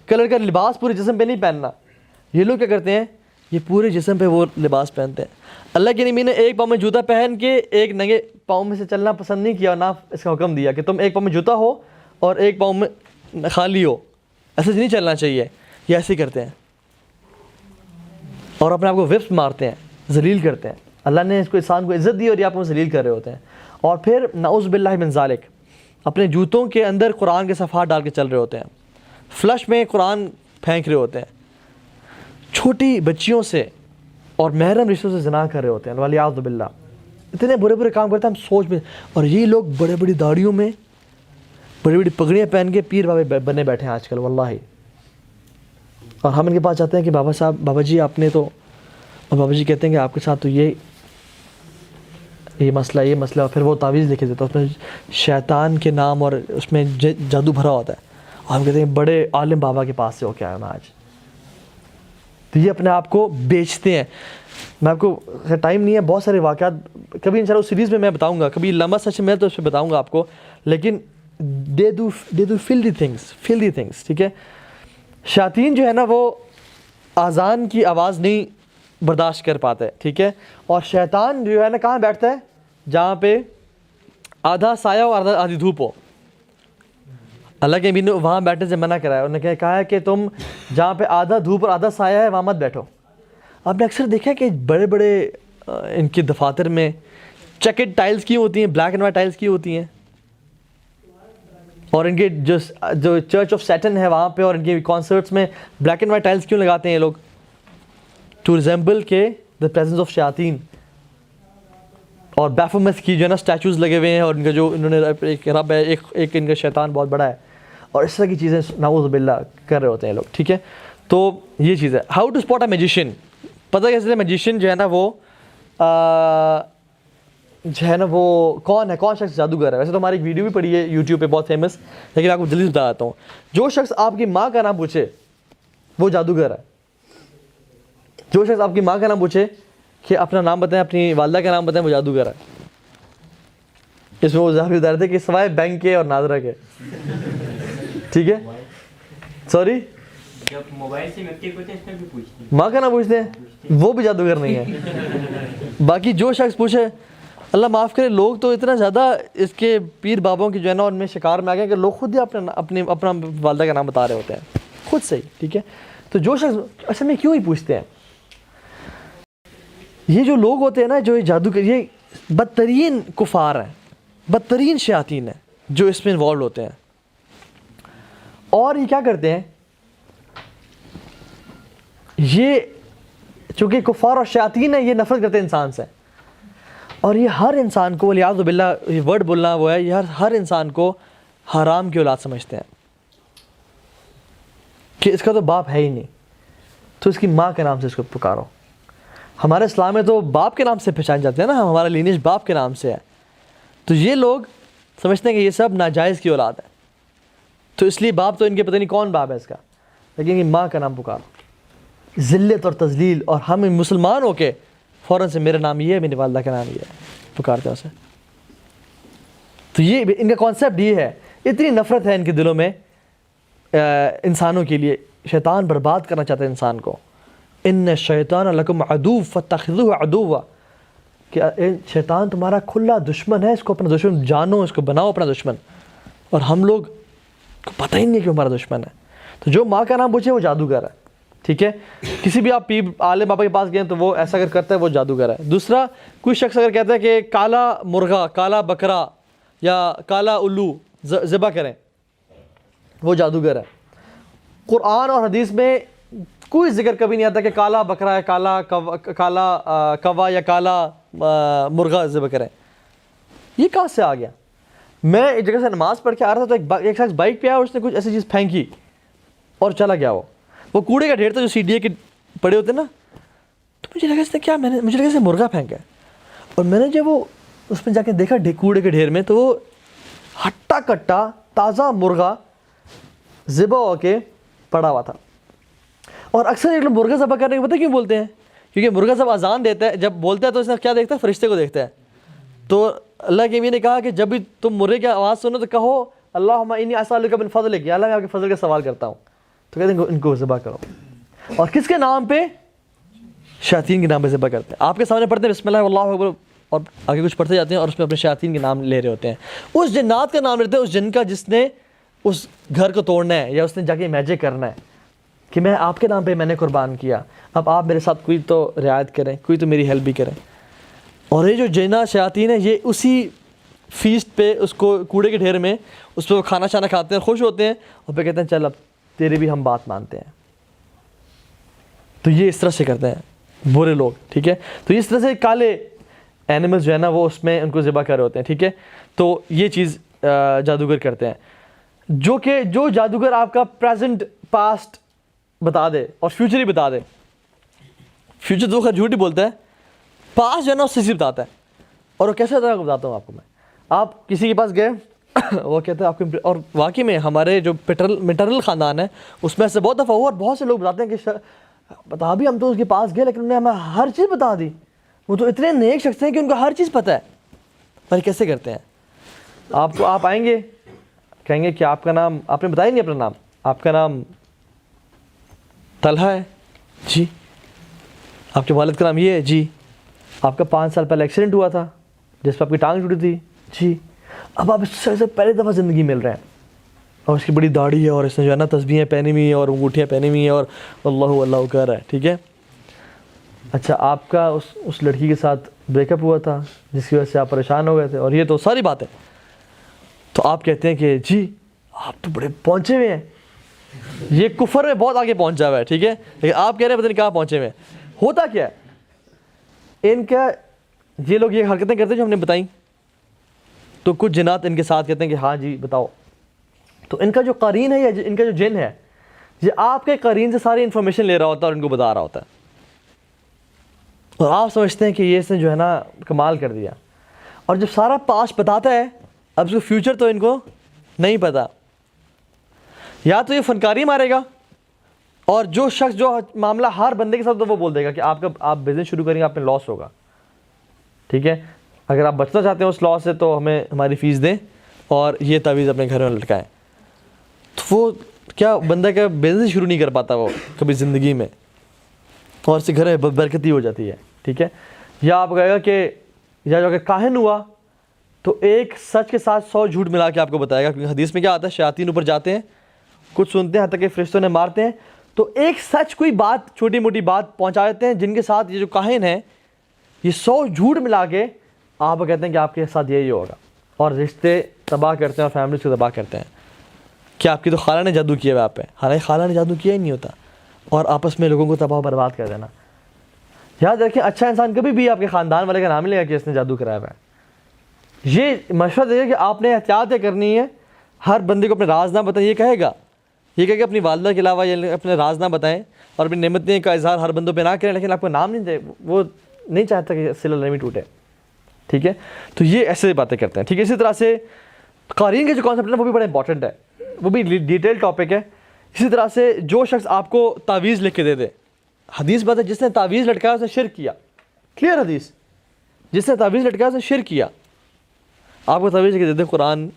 کلر کا لباس پورے جسم پہ نہیں پہننا. یہ لوگ کیا کرتے ہیں, یہ پورے جسم پہ وہ لباس پہنتے ہیں. اللہ کے نبی نے ایک پاؤں میں جوتا پہن کے ایک ننگے پاؤں میں سے چلنا پسند نہیں کیا, نہ اس کا حکم دیا کہ تم ایک پاؤں میں جوتا ہو اور ایک پاؤں میں خالی ہو. ایسے نہیں چلنا چاہیے. یہ ایسے ہی کرتے ہیں, اور اپنے آپ کو وپس مارتے ہیں, ذلیل کرتے ہیں. اللہ نے اس کو انسان کو عزت دی اور یہ آپ کو ذلیل کر رہے ہوتے ہیں. اور پھر نعوذ باللہ من ذالک اپنے جوتوں کے اندر قرآن کے صفحات ڈال کے چل رہے ہوتے ہیں, فلش میں قرآن پھینک رہے ہوتے ہیں, چھوٹی بچیوں سے اور محرم رشتوں سے زنا کر رہے ہوتے ہیں. والیاذ باللہ اتنے برے کام کرتے ہیں ہم سوچ میں. اور یہ لوگ بڑی داڑھیوں میں بڑی پگڑیاں پہن کے پیر بابے بنے بیٹھے ہیں آج کل واللہ. اور ہم ان کے پاس جاتے ہیں کہ بابا جی آپ نے تو, اور بابا جی کہتے ہیں کہ آپ کے ساتھ تو یہ مسئلہ, اور پھر وہ تعویذ لکھے دیتا ہے, اس میں شیطان کے نام اور اس میں جادو بھرا ہوتا ہے. اور ہم کہتے ہیں بڑے عالم بابا کے پاس سے ہو کے آیا میں آج. تو یہ اپنے آپ کو بیچتے ہیں. میں آپ کو ٹائم نہیں ہے, بہت سارے واقعات کبھی انشاءاللہ اس سیریز میں میں بتاؤں گا, کبھی لمبا سیشن میں تو اس پہ بتاؤں گا آپ کو. لیکن دے ڈو فلدی تھنگس, ٹھیک ہے. شیاطین جو ہے نا وہ اذان کی آواز نہیں برداشت کر پاتے, ٹھیک ہے. اور شیطان جو ہے نا کہاں بیٹھتا ہے, جہاں پہ آدھا سایہ اور آدھی دھوپ ہو. اللہ کے نبی نے وہاں بیٹھنے سے منع کرایا. انہوں نے کہا ہے کہ تم جہاں پہ آدھا دھوپ اور آدھا سایہ ہے وہاں مت بیٹھو. آپ نے اکثر دیکھا کہ بڑے ان کے دفاتر میں چیکڈ ٹائلز کی ہوتی ہیں, بلیک اینڈ وائٹ ٹائلز کی ہوتی ہیں. اور ان کے جو چرچ آف سیٹن ہے وہاں پہ اور ان کے کانسرٹس میں بلیک اینڈ وائٹ ٹائلز کیوں لگاتے ہیں یہ لوگ؟ ٹو ریزمبل کے دا پریزنس آف شیاطین. اور بیفومس کی جو ہے نا اسٹیچوز لگے ہوئے ہیں, اور ان کا جو انہوں نے ایک رب ہے, ایک ان کا شیطان بہت بڑا ہے, اور اس طرح کی چیزیں نعوذ باللہ کر رہے ہوتے ہیں لوگ, ٹھیک ہے. تو یہ چیز ہے. How to spot a magician. پتہ کیسے میجیشین جو ہے نا وہ کون ہے, کون شخص جادوگر ہے. ویسے تو ہماری ایک ویڈیو بھی پڑی ہے یوٹیوب پہ بہت فیمس, لیکن آپ کو جلدی بتا دیتا ہوں. جو شخص آپ کی ماں کا نام پوچھے وہ جادوگر ہے. جو شخص آپ کی ماں کا نام پوچھے کہ اپنا نام بتائیں, اپنی والدہ کا نام بتائیں, وہ جادوگر ہے. اس میں وہ ظاہر بتا رہے تھے کہ سوائے بینک کے اور ناظرہ کے, ٹھیک ہے. سوری, موبائل سے ماں کا نام پوچھتے ہیں, وہ بھی جادوگر نہیں ہے. باقی جو شخص پوچھے, اللہ معاف کرے, لوگ تو اتنا زیادہ اس کے پیر بابوں کی جو ہے نا ان میں شکار میں آ گئے کہ لوگ خود ہی اپنا والدہ کا نام بتا رہے ہوتے ہیں خود سے ہی, ٹھیک ہے. تو جو شخص اصل میں کیوں ہی پوچھتے ہیں, یہ جو لوگ ہوتے ہیں نا جو یہ جادو یہ بدترین کفار ہیں, بدترین شیاطین ہیں جو اس میں انوالو ہوتے ہیں. اور یہ کیا کرتے ہیں, یہ چونکہ کفار اور شیاطین ہیں یہ نفرت کرتے ہیں انسان سے, اور یہ ہر انسان کو والعیاذ باللہ یہ ورڈ بولنا وہ ہے, یہ ہر انسان کو حرام کی اولاد سمجھتے ہیں کہ اس کا تو باپ ہے ہی نہیں, تو اس کی ماں کے نام سے اس کو پکارو. ہمارے اسلام میں تو باپ کے نام سے پہچان جاتے ہیں نا, ہمارا لینیج باپ کے نام سے ہے. تو یہ لوگ سمجھتے ہیں کہ یہ سب ناجائز کی اولاد ہے, تو اس لیے باپ تو ان کے پتہ نہیں کون باپ ہے اس کا, لیکن یہ ماں کا نام پکارو. ذلت اور تذلیل, اور ہم مسلمان ہو کے فوراً سے میرا نام یہ ہے, میری والدہ کا نام یہ ہے, پکارتے ہیں اسے. تو یہ ان کا کانسیپٹ یہ ہے, اتنی نفرت ہے ان کے دلوں میں انسانوں کے لیے. شیطان برباد کرنا چاہتا ہے انسان کو. ان الشیطان لکم عدو فاتخذوه عدوا, کہ شیطان تمہارا کھلا دشمن ہے, اس کو اپنا دشمن جانو, اس کو بناؤ اپنا دشمن. اور ہم لوگ کو پتہ ہی نہیں ہے کہ ہمارا دشمن ہے. تو جو ماں کا نام پوچھے وہ جادوگر ہے, ٹھیک ہے. کسی بھی آپ عالم بابا کے پاس گئے تو وہ ایسا اگر کرتا ہے وہ جادوگر ہے. دوسرا کوئی شخص اگر کہتا ہے کہ کالا مرغا, کالا بکرا یا کالا الو ذبح کریں, وہ جادوگر ہے. قرآن اور حدیث میں کوئی ذکر کبھی نہیں آتا کہ کالا بکرا یا کالا کوا یا کالا مرغا ذبح کریں. یہ کہاں سے آ گیا؟ میں ایک جگہ سے نماز پڑھ کے آ رہا تھا تو ایک شخص بائک پہ آیا, اس نے کچھ ایسی چیز پھینکی اور چلا گیا. وہ کوڑے کا ڈھیر تھا جو سی ڈی اے کے پڑے ہوتے ہیں نا, تو مجھے لگا اس نے کیا, مجھے لگا اس نے مرغا پھینکا ہے. اور میں نے جب وہ اس میں جا کے دیکھا کوڑے کے ڈھیر میں, تو وہ ہٹا کٹا تازہ مرغا ذبح ہو کے پڑا ہوا تھا. اور اکثر ایک لوگ مرغا ذبح کرنے کے پتہ کیوں بولتے ہیں, کیونکہ مرغا جب اذان دیتا ہے, جب بولتا ہے تو اس نے کیا دیکھتا ہے, فرشتے کو دیکھتا ہے. تو اللہ کے نبی نے کہا کہ جب بھی تم مرغے کی آواز سنو تو کہو اللہم انی اسألک من فضلک, یا اللہ میں آپ کے فضل کا سوال کرتا ہوں. تو کہتے ہیں ان کو ذبح کرو. اور کس کے نام پہ؟ شیاطین کے نام پہ ذبح کرتے ہیں. آپ کے سامنے پڑھتے ہیں بسم اللہ واللہ اکبر, اور آگے کچھ پڑھتے جاتے ہیں اور اس میں اپنے شیاطین کے نام لے رہے ہوتے ہیں. اس جنات کا نام لیتے ہیں, اس جن کا جس نے اس گھر کو توڑنا ہے یا اس نے جا کے میجک کرنا ہے کہ میں آپ کے نام پہ میں نے قربان کیا, اب آپ میرے ساتھ کوئی تو رعایت کریں, کوئی تو میری ہیلپ بھی کریں. اور یہ جو جنات شیاطین ہیں یہ اسی فیسٹ پہ, اس کو کوڑے کے ڈھیر میں اس پہ وہ کھانا شانا کھاتے ہیں, خوش ہوتے ہیں, اور پھر کہتے ہیں چل اب تیری بھی ہم بات مانتے ہیں. تو یہ اس طرح سے کرتے ہیں برے لوگ, ٹھیک ہے. تو اس طرح سے کالے اینیملز جو ہے نا وہ اس میں ان کو ذبح کر رہے ہوتے ہیں, ٹھیک ہے. تو یہ چیز جادوگر کرتے ہیں. جو جادوگر آپ کا پریزنٹ پاسٹ بتا دے اور فیوچر ہی بتا دے, فیوچر تو خیر جھوٹ ہی بولتا ہے, پاسٹ جو ہے نا اس سے بتاتا ہے. اور وہ کیسے ہوتا ہے بتاتا ہوں آپ کو میں. آپ کسی کے پاس گئے, وہ کہتے ہیں آپ کو, اور واقعی میں ہمارے جو میٹرنل خاندان ہے اس میں ایسے بہت دفعہ ہوا, اور بہت سے لوگ بتاتے ہیں کہ بتا بھی ہم تو اس کے پاس گئے لیکن انہوں نے ہمیں ہر چیز بتا دی. وہ تو اتنے نیک شخص ہیں کہ ان کو ہر چیز پتہ ہے. پر کیسے کرتے ہیں؟ آپ آئیں گے, کہیں گے کہ آپ کا نام, آپ نے بتایا نہیں اپنا نام, آپ کا نام طلحہ ہے جی, آپ کے والد کا نام یہ ہے جی, آپ کا 5 سال پہلے ایکسیڈنٹ ہوا تھا جس پہ آپ کی ٹانگ ٹوٹی تھی جی. اب آپ اس سے پہلے دفعہ زندگی مل رہے ہیں, اور اس کی بڑی داڑھی ہے, اور اس نے جو ہے نا تسبیحیں پہنی ہوئی ہیں اور انگوٹھیاں پہنی ہوئی ہیں, اور اللہ اللہ کہہ رہا ہے, ٹھیک ہے. اچھا آپ کا اس لڑکی کے ساتھ بریک اپ ہوا تھا جس کی وجہ سے آپ پریشان ہو گئے تھے, اور یہ تو ساری بات ہے. تو آپ کہتے ہیں کہ جی آپ تو بڑے پہنچے ہوئے ہیں, یہ کفر میں بہت آگے پہنچا ہوا ہے, ٹھیک ہے. لیکن آپ کہہ رہے ہیں پتہ نہیں کہاں پہنچے ہوئے ہیں. ہوتا کیا ہے ان کا, یہ لوگ یہ حرکتیں کرتے ہیں جو ہم نے بتائیں, تو کچھ جنات ان کے ساتھ کہتے ہیں کہ ہاں جی بتاؤ. تو ان کا جو قرین ہے یا ان کا جو جن ہے یہ آپ کے قرین سے ساری انفارمیشن لے رہا ہوتا ہے اور ان کو بتا رہا ہوتا ہے, اور آپ سمجھتے ہیں کہ یہ اس نے جو ہے نا کمال کر دیا. اور جب سارا پاسٹ بتاتا ہے, اب اس کو فیوچر تو ان کو نہیں پتا. یا تو یہ فنکاری مارے گا, اور جو شخص جو معاملہ ہر بندے کے ساتھ تو وہ بول دے گا کہ آپ بزنس شروع کریں گے آپ میں لاس ہوگا, ٹھیک ہے. اگر آپ بچنا چاہتے ہیں اس لاس سے تو ہمیں ہماری فیس دیں اور یہ تعویذ اپنے گھر میں لٹکائیں. تو وہ کیا بندہ کا بزنس شروع نہیں کر پاتا وہ کبھی زندگی میں, اور اس سے گھر میں برکتی ہو جاتی ہے, ٹھیک ہے. یا آپ کہے گا کہ یا جو کہ کاہن ہوا تو ایک سچ کے ساتھ 100 جھوٹ ملا کے آپ کو بتائے گا, کیونکہ حدیث میں کیا آتا ہے شیاطین اوپر جاتے ہیں, کچھ سنتے ہیں حتیٰ کہ فرشتوں نے مارتے ہیں, تو ایک سچ کوئی بات چھوٹی موٹی بات پہنچا دیتے ہیں, جن کے ساتھ یہ جو کاہن ہیں یہ 100 جھوٹ ملا کے آپ کہتے ہیں کہ آپ کے ساتھ یہی ہوگا اور رشتے تباہ کرتے ہیں اور فیملیز کو تباہ کرتے ہیں کہ آپ کی تو خالہ نے جادو کیا ہوا آپ پہ، حالانکہ خالہ نے جادو کیا ہی نہیں ہوتا، اور آپس میں لوگوں کو تباہ و برباد کر دینا۔ یاد رکھیں اچھا انسان کبھی بھی آپ کے خاندان والے کا نام نہیں لے گا کہ اس نے جادو کرایا ہوا ہے۔ یہ مشورہ دے گا کہ آپ نے احتیاط کرنی ہے، ہر بندے کو اپنے راز نہ بتائیں، یہ کہے گا، یہ کہے کہ اپنی والدہ کے علاوہ یہ اپنے راز نہ بتائیں اور اپنی نعمتیں کا اظہار ہر بندوں پہ نہ کریں، لیکن آپ کو نام نہیں دے، وہ نہیں چاہتا کہ صلہ رحمی ٹوٹے، ٹھیک ہے؟ تو یہ ایسے باتیں کرتے ہیں، ٹھیک ہے؟ اسی طرح سے قارین کے جو کانسیپٹ ہے وہ بھی بڑا امپورٹنٹ ہے، وہ بھی ڈیٹیل ٹاپک ہے۔ اسی طرح سے جو شخص آپ کو تعویذ لکھ کے دے دے، حدیث بات ہے جس نے تعویذ لٹکایا اس نے شرک کیا، کلیئر حدیث، جس نے تعویذ لٹکایا اس نے شرک کیا۔ آپ کو تعویذ لکھ کے دے دے قرآن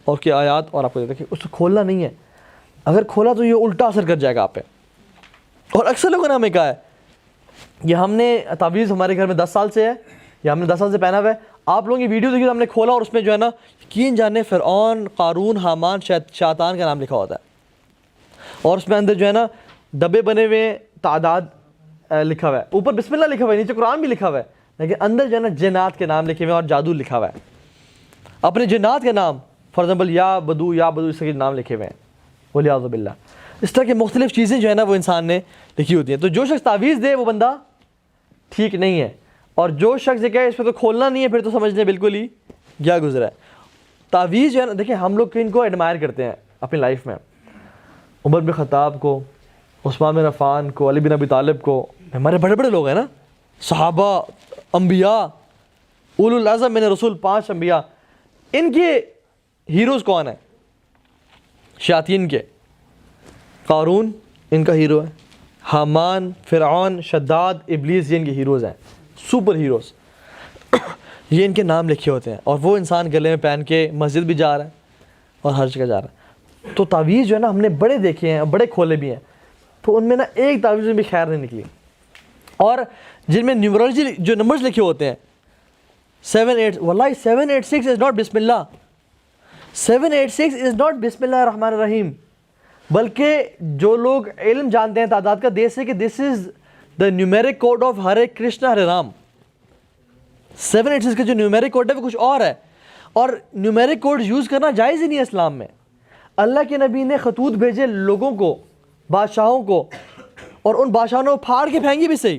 اور کی آیات اور آپ کو دے دے کہ اس کو کھولنا نہیں ہے، اگر کھولا تو یہ الٹا اثر کر جائے گا آپ پہ۔ اور اکثر لوگوں نے ہمیں کہا ہے کہ ہم نے تعویذ ہمارے گھر میں 10 سال سے ہے یا ہم نے 10 سال سے پہنا ہوا ہے، آپ لوگوں کی ویڈیو دیکھی تو ہم نے کھولا اور اس میں جو ہے نا یقین جانے فرعون، قارون، حامان، شیطان کا نام لکھا ہوتا ہے، اور اس میں اندر جو ہے نا ڈبے بنے ہوئے ہیں، تعداد لکھا ہوا ہے، اوپر بسم اللہ لکھا ہوا ہے، نیچے قرآن بھی لکھا ہوا ہے، لیکن اندر جو ہے نا جنات کے نام لکھے ہوئے ہیں اور جادو لکھا ہوا ہے، اپنے جنات کے نام فار ایگزامپل یا بدو اس کے نام لکھے ہوئے ہیں، ولیعوذ باللہ۔ اس طرح کی مختلف چیزیں جو ہے نا وہ انسان نے لکھی ہوتی ہیں۔ تو جو شخص تعویذ دے وہ بندہ ٹھیک نہیں ہے، اور جو شخص یہ کہے اس پہ تو کھولنا نہیں ہے پھر تو سمجھ لیں بالکل ہی کیا گزرا ہے۔ تعویذ جو ہے نا، دیکھیں ہم لوگ کن کو ایڈمائر کرتے ہیں اپنی لائف میں، عمر بن خطاب کو، عثمان بن عفان کو، علی بن ابی طالب کو، ہمارے بڑے بڑے لوگ ہیں نا، صحابہ، انبیاء، اولو العزم من رسول، 5 انبیاء، ان کے ہیروز کون ہیں؟ شیاطین کے، قارون ان کا ہیرو ہے، حامان، فرعون، شداد، ابلیس، یہ ان کے ہیروز ہیں، سپر ہیروز، یہ ان کے نام لکھے ہوتے ہیں، اور وہ انسان گلے میں پہن کے مسجد بھی جا رہا ہے اور ہر جگہ جا رہا ہے۔ تو تعویذ جو ہے نا ہم نے بڑے دیکھے ہیں، بڑے کھولے بھی ہیں، تو ان میں نا ایک تعویذ میں بھی خیر نہیں نکلی، اور جن میں نیومرولوجی جو نمبرز لکھے ہوتے ہیں 7 8، واللہ 786 از ناٹ بسم اللہ، 786 از ناٹ بسم اللہ الرحمن الرحیم، بلکہ جو لوگ علم جانتے ہیں تعداد کا، دے سے کہ دس از دا نیومیرک کوڈ آف ہرے کرشنا ہرے رام۔ 786 کا جو نیومیرک کوڈ ہے وہ کچھ اور ہے، اور نیومیرک کوڈ یوز کرنا جائز ہی نہیں ہے اسلام میں۔ اللہ کے نبی نے خطوط بھیجے لوگوں کو، بادشاہوں کو، اور ان بادشاہوں نے وہ پھاڑ کے پھینکی بھی صحیح،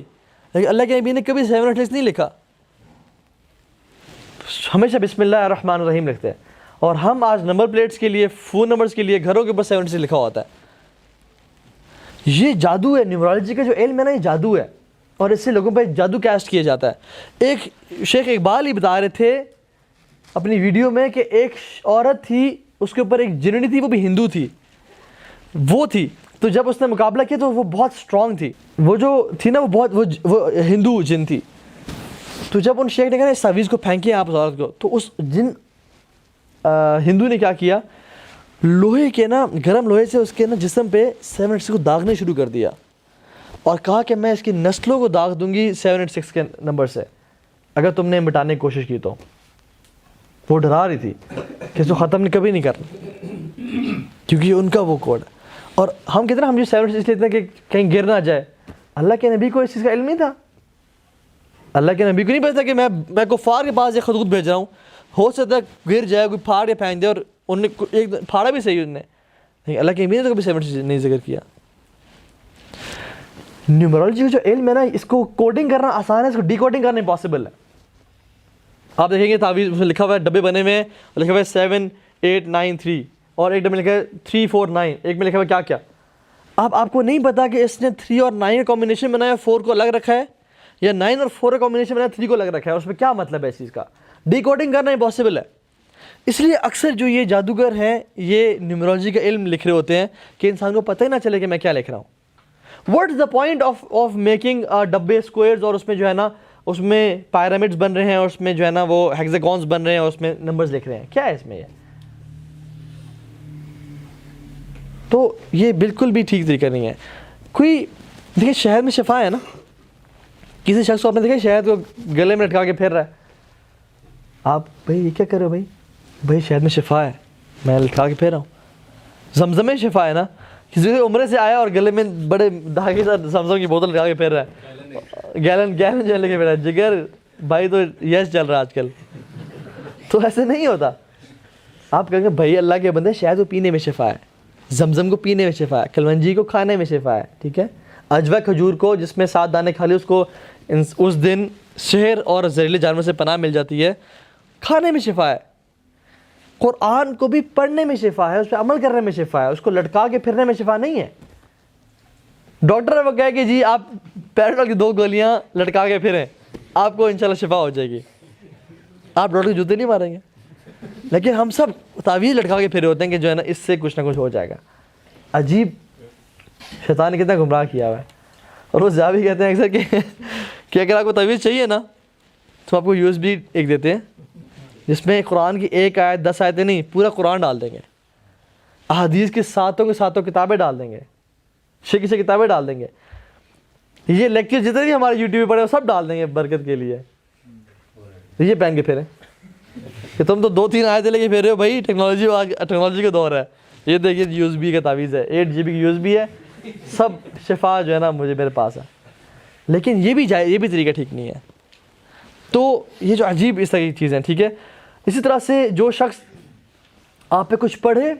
لیکن اللہ کے نبی نے کبھی 786 نہیں لکھا، ہمیشہ بسم اللہ الرحمن الرحیم لکھتے ہیں۔ اور ہم آج نمبر پلیٹس کے لیے، فون نمبرز کے لیے گھروں کے اوپر 786 لکھا ہوتا ہے۔ یہ جادو ہے، نیورولوجی کا جو علم ہے نا یہ جادو ہے، اور اس سے لوگوں پہ جادو کیسٹ کیا جاتا ہے۔ ایک شیخ اقبال ہی بتا رہے تھے اپنی ویڈیو میں کہ ایک عورت تھی، اس کے اوپر ایک جننی تھی، وہ بھی ہندو تھی، وہ تھی، تو جب اس نے مقابلہ کیا تو وہ بہت اسٹرانگ تھی، وہ جو تھی نا وہ ہندو جن تھی، تو جب ان شیخ نے کہا اس تعویذ کو پھینکیے آپ اس عورت کو، تو اس جن ہندو نے کیا کیا، لوہے کے نا، گرم لوہے سے اس کے نا جسم پہ 786 کو داغنے شروع کر دیا، اور کہا کہ میں اس کی نسلوں کو داغ دوں گی 786 کے نمبر سے اگر تم نے مٹانے کی کوشش کی تو۔ وہ ڈرا رہی تھی کہ اس کو ختم کبھی نہیں کرنا، کیونکہ ان کا وہ کوڈ ہے۔ اور ہم کہتے ہیں ہم جو 786 لیتے ہیں کہ کہیں گر نہ جائے، اللہ کے نبی کو اس چیز کا علم نہیں تھا، اللہ کے نبی کو نہیں پتا کہ میں کفار کے پاس یہ خطوط بھیج رہا ہوں، ہو سکتا ہے گر جائے، کوئی پھاڑ کے پھینک دے، اور انہوں نے ایک پھاڑا بھی صحیح انہوں نے، لیکن اللہ کے نبی نے تو کبھی 786 نہیں ذکر کیا۔ نیومرولوجی کا جو علم ہے نا، اس کو کوڈنگ کرنا آسان ہے، اس کو ڈی کوڈنگ کرنا امپاسبل ہے۔ آپ دیکھیں گے تعویذ میں لکھا ہوا ہے، ڈبے بنے ہوئے ہیں، لکھا ہوا ہے 7 8 9 3، اور ایک ڈبے میں لکھا ہے 3 4 9، ایک میں لکھا ہوا ہے کیا کیا۔ اب آپ کو نہیں پتا کہ اس نے 3 اور 9 کا کمبینیشن بنایا، 4 کو الگ رکھا ہے، یا 9 اور 4 کا کمبینیشن بنایا، 3 کو الگ رکھا ہے، اس میں کیا مطلب ہے اس چیز کا؟ ڈی کوڈنگ کرنا امپاسبل ہے۔ اس لیے اکثر جو یہ جادوگر ہیں یہ نیومرولوجی کا علم لکھ رہے ہوتے ہیں کہ انسان کو پتہ ہی نہ چلے کہ میں کیا لکھ رہا ہوں۔ What is the point of making ڈبے اسکوئرز، اور اس میں جو ہے نا اس میں پیرامڈز بن رہے ہیں، اور اس میں جو ہے نا وہ ہیگزاگونز بن رہے ہیں، اور اس میں نمبرز لکھ رہے ہیں، کیا ہے اس میں یہ؟ تو یہ بالکل بھی ٹھیک طریقہ نہیں ہے۔ کوئی دیکھیں شہد میں شفا ہے نا، کسی شخص کو آپ نے دیکھا شہد کو گلے میں لٹکا کے پھر رہا ہے، آپ بھائی یہ کیا کر رہے ہو؟ بھائی شہد میں شفا ہے، میں لٹکا کے پھر رہا ہوں۔ زمزم میں شفا ہے نا، کسی عمرے سے آیا اور گلے میں بڑے دھاگے سے زمزم کی بوتل لگا کے پھر رہا ہے، گیلن جو لے کے پھر رہا ہے، جگر بھائی تو یس چل رہا آج کل. تو ایسے نہیں ہوتا. آپ کہیں گے بھائی اللہ کے بندے شہد کو پینے میں شفا ہے, زمزم کو پینے میں شفا ہے, کلونجی کو کھانے میں شفا ہے, ٹھیک ہے, اجوا کھجور کو جس میں 7 دانے کھا لیے اس کو اس دن شہر اور زہریلے جانور سے پناہ مل جاتی ہے, کھانے میں شفا ہے. قرآن کو بھی پڑھنے میں شفا ہے, اس پہ عمل کرنے میں شفا ہے, اس کو لٹکا کے پھرنے میں شفا نہیں ہے. ڈاکٹر وہ کہے کہ جی آپ پیراڈول کی 2 گولیاں لٹکا کے پھریں, آپ کو انشاءاللہ شفا ہو جائے گی. آپ ڈاکٹر کے جوتے نہیں ماریں گے. لیکن ہم سب تعویذ لٹکا کے پھرے ہوتے ہیں کہ جو ہے نا اس سے کچھ نہ کچھ ہو جائے گا. عجیب شیطان نے کتنا گمراہ کیا ہوا ہے. اور وہ زیادہ کہتے ہیں اکثر کہ اگر آپ کو تعویذ چاہیے نا تو آپ کو USB ایک دیتے ہیں جس میں قرآن کی 1 آیت 10 آیتیں نہیں, پورا قرآن ڈال دیں گے, احادیث کی 7 کتابیں ڈال دیں گے, شکی سے کتابیں ڈال دیں گے. یہ لیکچر جتنے بھی ہمارے یوٹیوب پہ پڑے وہ سب ڈال دیں گے برکت کے لیے. یہ پہن کے پھریں کہ تم تو 2-3 آیتیں لے کے پھر رہے ہو بھائی, ٹیکنالوجی کا دور ہے. یہ دیکھیے USB کا تعویذ ہے, 8 GB کی USB ہے, سب شفا جو ہے نا میرے پاس ہے. لیکن یہ بھی طریقہ ٹھیک نہیں ہے. تو یہ جو عجیب اس طرح کی چیزیں ٹھیک ہے. اسی طرح سے جو شخص آپ پہ کچھ پڑھے,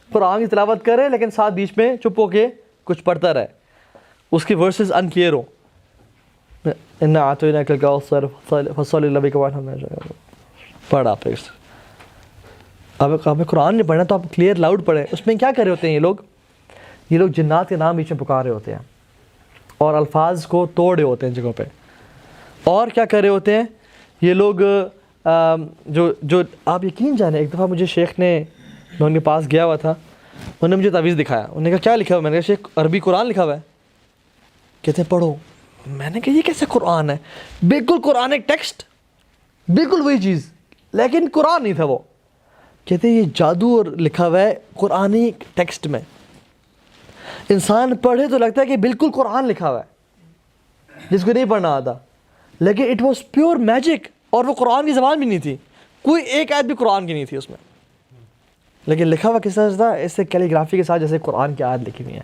قرآن کی تلاوت کرے لیکن ساتھ بیچ میں چپ ہو کے کچھ پڑھتا رہے, اس کے ورسز انکلیئر ہو, اِنَّا أَعْطَيْنَاكَ الْكَوْثَرَ فَصَلِّ لِرَبِّكَ وَانْحَرْ, پڑھ آپ آپ قرآن نہیں پڑھنا تو آپ کلیئر لاؤڈ پڑھیں. اس میں کیا کر رہے ہوتے ہیں یہ لوگ جنات کے نام بیچ میں پکار رہے ہوتے ہیں اور الفاظ کو توڑ رہے ہوتے ہیں جگہوں پہ. اور کیا کر رہے ہوتے ہیں یہ لوگ جو آپ یقین جانیں, ایک دفعہ مجھے شیخ نے, میں ان کے پاس گیا ہوا تھا, انہوں نے مجھے تعویذ دکھایا. انہوں نے کہا کیا لکھا ہوا؟ میں نے کہا شیخ عربی قرآن لکھا ہوا ہے. کہتے ہیں پڑھو. میں نے کہا یہ کیسے قرآن ہے؟ بالکل قرآن ایک ٹیکسٹ, بالکل وہی چیز, لیکن قرآن نہیں تھا وہ. کہتے ہیں یہ جادو اور لکھا ہوا ہے قرآنی ٹیکسٹ میں, انسان پڑھے تو لگتا ہے کہ بالکل قرآن لکھا ہوا ہے جس کو نہیں پڑھنا آتا, لیکن اٹ واز پیور میجک. اور وہ قرآن کی زبان بھی نہیں تھی, کوئی ایک آیت بھی قرآن کی نہیں تھی اس میں, لیکن لکھا ہوا کس طرح سے تھا, اس سے کیلیگرافی کے ساتھ جیسے قرآن کی آیت لکھی ہوئی ہے.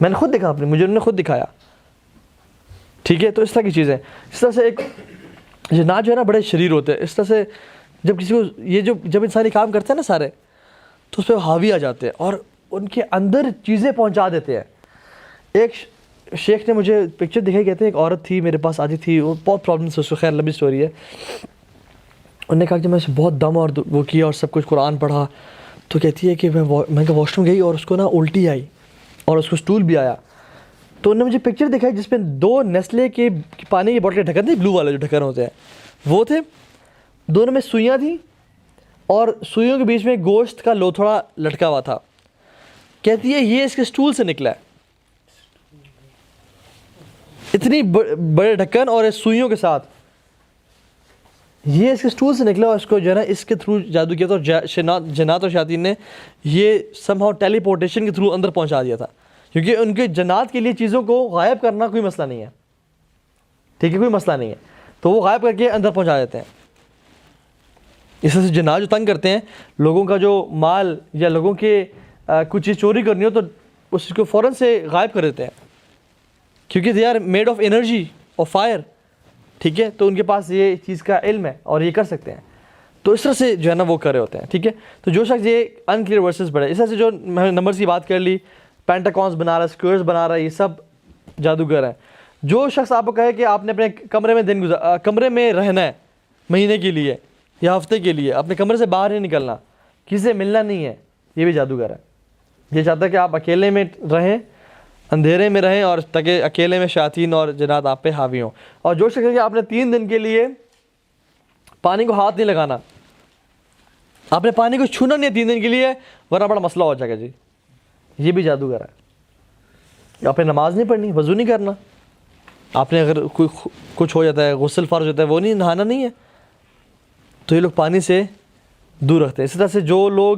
میں نے خود دیکھا, مجھے انہوں نے خود دکھایا, ٹھیک ہے. تو اس طرح کی چیزیں, اس طرح سے ایک جنات جو ہے نا بڑے شریر ہوتے ہیں. اس طرح سے جب کسی کو جب انسانی کام کرتے ہیں نا سارے, تو اس پہ حاوی آ جاتے ہیں اور ان کے اندر چیزیں پہنچا دیتے ہیں. ایک شیخ نے مجھے پکچر دکھائی, کہتے ہیں ایک عورت تھی میرے پاس آتی تھی, وہ بہت پرابلمس, اس کو خیر لمبی اسٹوری ہے. انہوں نے کہا کہ میں اسے بہت دم اور وہ کیا اور سب کچھ قرآن پڑھا, تو کہتی ہے کہ میں واش روم گئی اور اس کو نا الٹی آئی اور اس کو اسٹول بھی آیا. تو انہوں نے مجھے پکچر دکھائی جس میں 2 نیسلے کے پانی کی بوٹل کے ڈھکن تھے, بلو والے جو ڈھکن ہوتے ہیں وہ تھے, دونوں میں سوئیاں تھیں اور سوئیوں کے بیچ میں گوشت کا لوتھڑا لٹکا ہوا تھا. کہتی ہے یہ اس کے اسٹول سے نکلا ہے, اتنی بڑے ڈھکن اور سوئیوں کے ساتھ, یہ اس کے اسٹول سے نکلا. اور اس کو جو ہے نا اس کے تھرو جادو کیا تھا, اور جنات اور شیاطین نے یہ سم ہاؤ ٹیلی پورٹیشن کے تھرو اندر پہنچا دیا تھا, کیونکہ ان کے جنات کے لیے چیزوں کو غائب کرنا کوئی مسئلہ نہیں ہے, ٹھیک ہے, کوئی مسئلہ نہیں ہے. تو وہ غائب کر کے اندر پہنچا دیتے ہیں. اس طرح سے جنات جو تنگ کرتے ہیں لوگوں کا جو مال یا لوگوں کے کچھ چیز چوری کرنی ہو تو اس کو فوراً سے غائب کر دیتے ہیں, کیونکہ they are made of energy اور فائر, ٹھیک ہے. تو ان کے پاس یہ چیز کا علم ہے اور یہ کر سکتے ہیں. تو اس طرح سے جو ہے نا وہ کر رہے ہوتے ہیں, ٹھیک ہے. تو جو شخص یہ انکلیئر ورسز پڑھے, اس طرح سے جو نمبرز کی بات کر لی, پینٹاکونس بنا رہا ہے, اسکوئرز بنا رہا ہے, یہ سب جادوگر ہیں. جو شخص آپ کو کہے کہ آپ نے اپنے کمرے میں رہنا ہے مہینے کے لیے یا ہفتے کے لیے, اپنے کمرے سے باہر نہیں نکلنا, کسی سے ملنا نہیں ہے, یہ بھی جادوگر ہے. یہ چاہتا ہے کہ آپ اکیلے میں رہیں, اندھیرے میں رہیں, اور تاکہ اکیلے میں شیاطین اور جنات آپ پہ حاوی ہوں. اور جو شخص کہ آپ نے 3 دن کے لیے پانی کو ہاتھ نہیں لگانا, آپ نے پانی کو چھونا نہیں ہے 3 دن کے لیے, ورنہ بڑا مسئلہ ہو جائے گا جی, یہ بھی جادوگر ہے. آپ نے نماز نہیں پڑھنی, وضو نہیں کرنا, آپ نے اگر کوئی کچھ ہو جاتا ہے, غسل فرض ہوتا ہے, وہ نہیں نہانا نہیں ہے, تو یہ لوگ پانی سے دور رکھتے ہیں. اسی طرح سے جو لوگ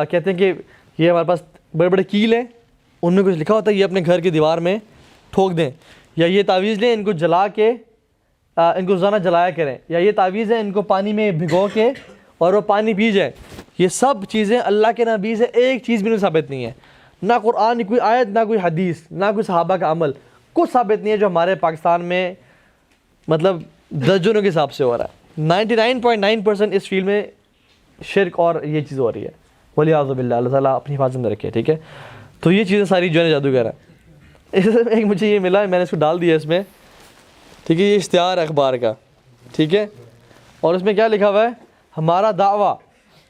کہتے ہیں کہ یہ ہمارے پاس بڑے بڑے کیل ہیں, ان میں کچھ لکھا ہوتا ہے یہ اپنے گھر کی دیوار میں ٹھوک دیں, یا یہ تعویذ لیں, ان کو جلا کے ان کو روزانہ جلایا کریں, یا یہ تعویذ ہے ان کو پانی میں بھگو کے اور وہ پانی پی جائیں. یہ سب چیزیں اللہ کے نبی سے ایک چیز بھی نہیں ثابت نہیں ہے, نہ قرآن کی کوئی آیت, نہ کوئی حدیث, نہ کوئی صحابہ کا عمل, کچھ ثابت نہیں ہے جو ہمارے پاکستان میں مطلب درجنوں کے حساب سے ہو رہا ہے. 99.9% اس فیلڈ میں شرک اور یہ چیز ہو رہی ہے. ولیعوذ باللہ, اللہ تعالیٰ اپنی حفاظت میں رکھے. ٹھیک ہے, تو یہ چیزیں ساری جو ہے جادوگر ہے. ایک مجھے یہ ملا, میں نے اس کو ڈال دیا اس میں. ٹھیک ہے, یہ اشتہار ہے اخبار کا. ٹھیک ہے, اور اس میں کیا لکھا ہوا ہے, ہمارا دعویٰ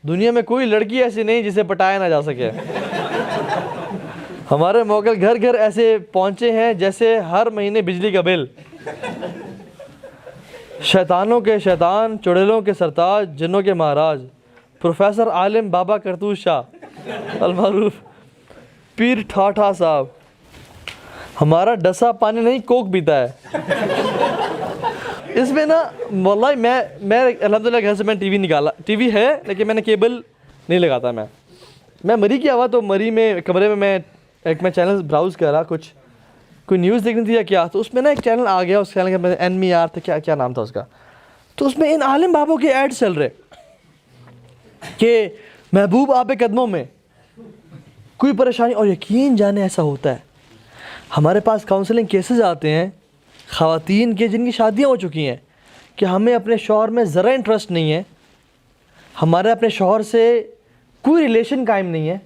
دنیا میں کوئی لڑکی ایسی نہیں جسے پٹایا نہ جا سکے. ہمارے موکل گھر گھر ایسے پہنچے ہیں جیسے ہر مہینے بجلی کا بل. شیطانوں کے شیطان, چڑیلوں کے سرتاج, جنوں کے مہاراج, پروفیسر عالم بابا کرتوز شاہ المعروف پیر ٹھاٹھا صاحب, ہمارا ڈسا پانی نہیں کوک پیتا ہے. اس میں نا واللہ میں الحمدللہ گھر سے میں ٹی وی نکالا, ٹی وی ہے لیکن میں نے کیبل نہیں لگاتا. میں مری کیا ہوا, تو مری میں کمرے میں میں چینل براؤز کر رہا, کوئی نیوز دیکھنی تھی یا کیا, تو اس میں نا ایک چینل آ گیا, اس چینل کا این می آر تھا, کیا نام تھا اس کا. تو اس میں ان عالم بابوں کے ایڈ چل رہے کہ محبوب آپ قدموں میں, کوئی پریشانی, اور یقین جانے ایسا ہوتا ہے. ہمارے پاس کاؤنسلنگ کیسز آتے ہیں خواتین کے جن کی شادیاں ہو چکی ہیں کہ ہمیں اپنے شوہر میں ذرا انٹرسٹ نہیں ہے, ہمارے اپنے شوہر سے کوئی ریلیشن قائم نہیں ہے,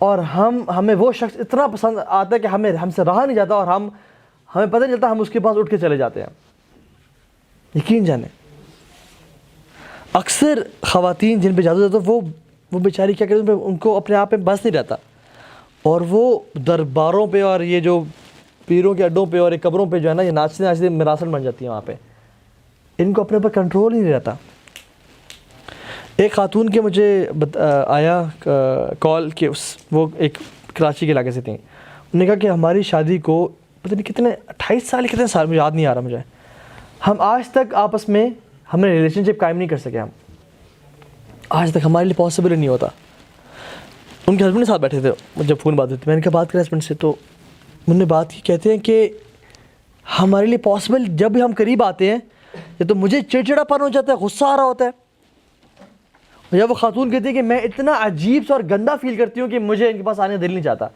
اور ہمیں وہ شخص اتنا پسند آتا ہے کہ ہم سے رہا نہیں جاتا, اور ہمیں پتہ نہیں چلتا, ہم اس کے پاس اٹھ کے چلے جاتے ہیں. یقین جانے اکثر خواتین جن پہ جادو ہوتا ہے وہ بیچاری کیا کرتے ہیں, ان کو اپنے آپ پہ بس نہیں رہتا, اور وہ درباروں پہ اور یہ جو پیروں کے اڈوں پہ اور یہ قبروں پہ جو ہے نا, یہ ناچتے ناچتے مراسل بن جاتی ہیں وہاں پہ. ان کو اپنے اوپر کنٹرول ہی نہیں رہتا. ایک خاتون کے مجھے آیا کال کہ وہ ایک کراچی کے علاقے سے تھیں. انہوں نے کہا کہ ہماری شادی کو پتہ نہیں کتنے 28 سال کتنے سال مجھے یاد نہیں آ رہا مجھے, ہم آج تک آپس میں ہم نے ریلیشن شپ قائم نہیں کر سکے. ہم آج تک ہمارے لیے پاسبل ہی نہیں ہوتا. ان کے ہسبینڈ کے ساتھ بیٹھے تھے, جب فون بات ہوئی تھی, میں نے کہا بات کریں ہسبینڈ سے, تو انہوں نے بات کی, کہتے ہیں کہ ہمارے لیے پاسبل جب بھی ہم قریب آتے ہیں یا تو مجھے چڑچڑا پن ہو جاتا ہے, غصہ آ رہا ہوتا ہے, یا وہ خاتون کہتی ہے کہ میں اتنا عجیب سا اور گندا فیل کرتی ہوں کہ مجھے ان کے پاس آنے کا دل نہیں چاہتا.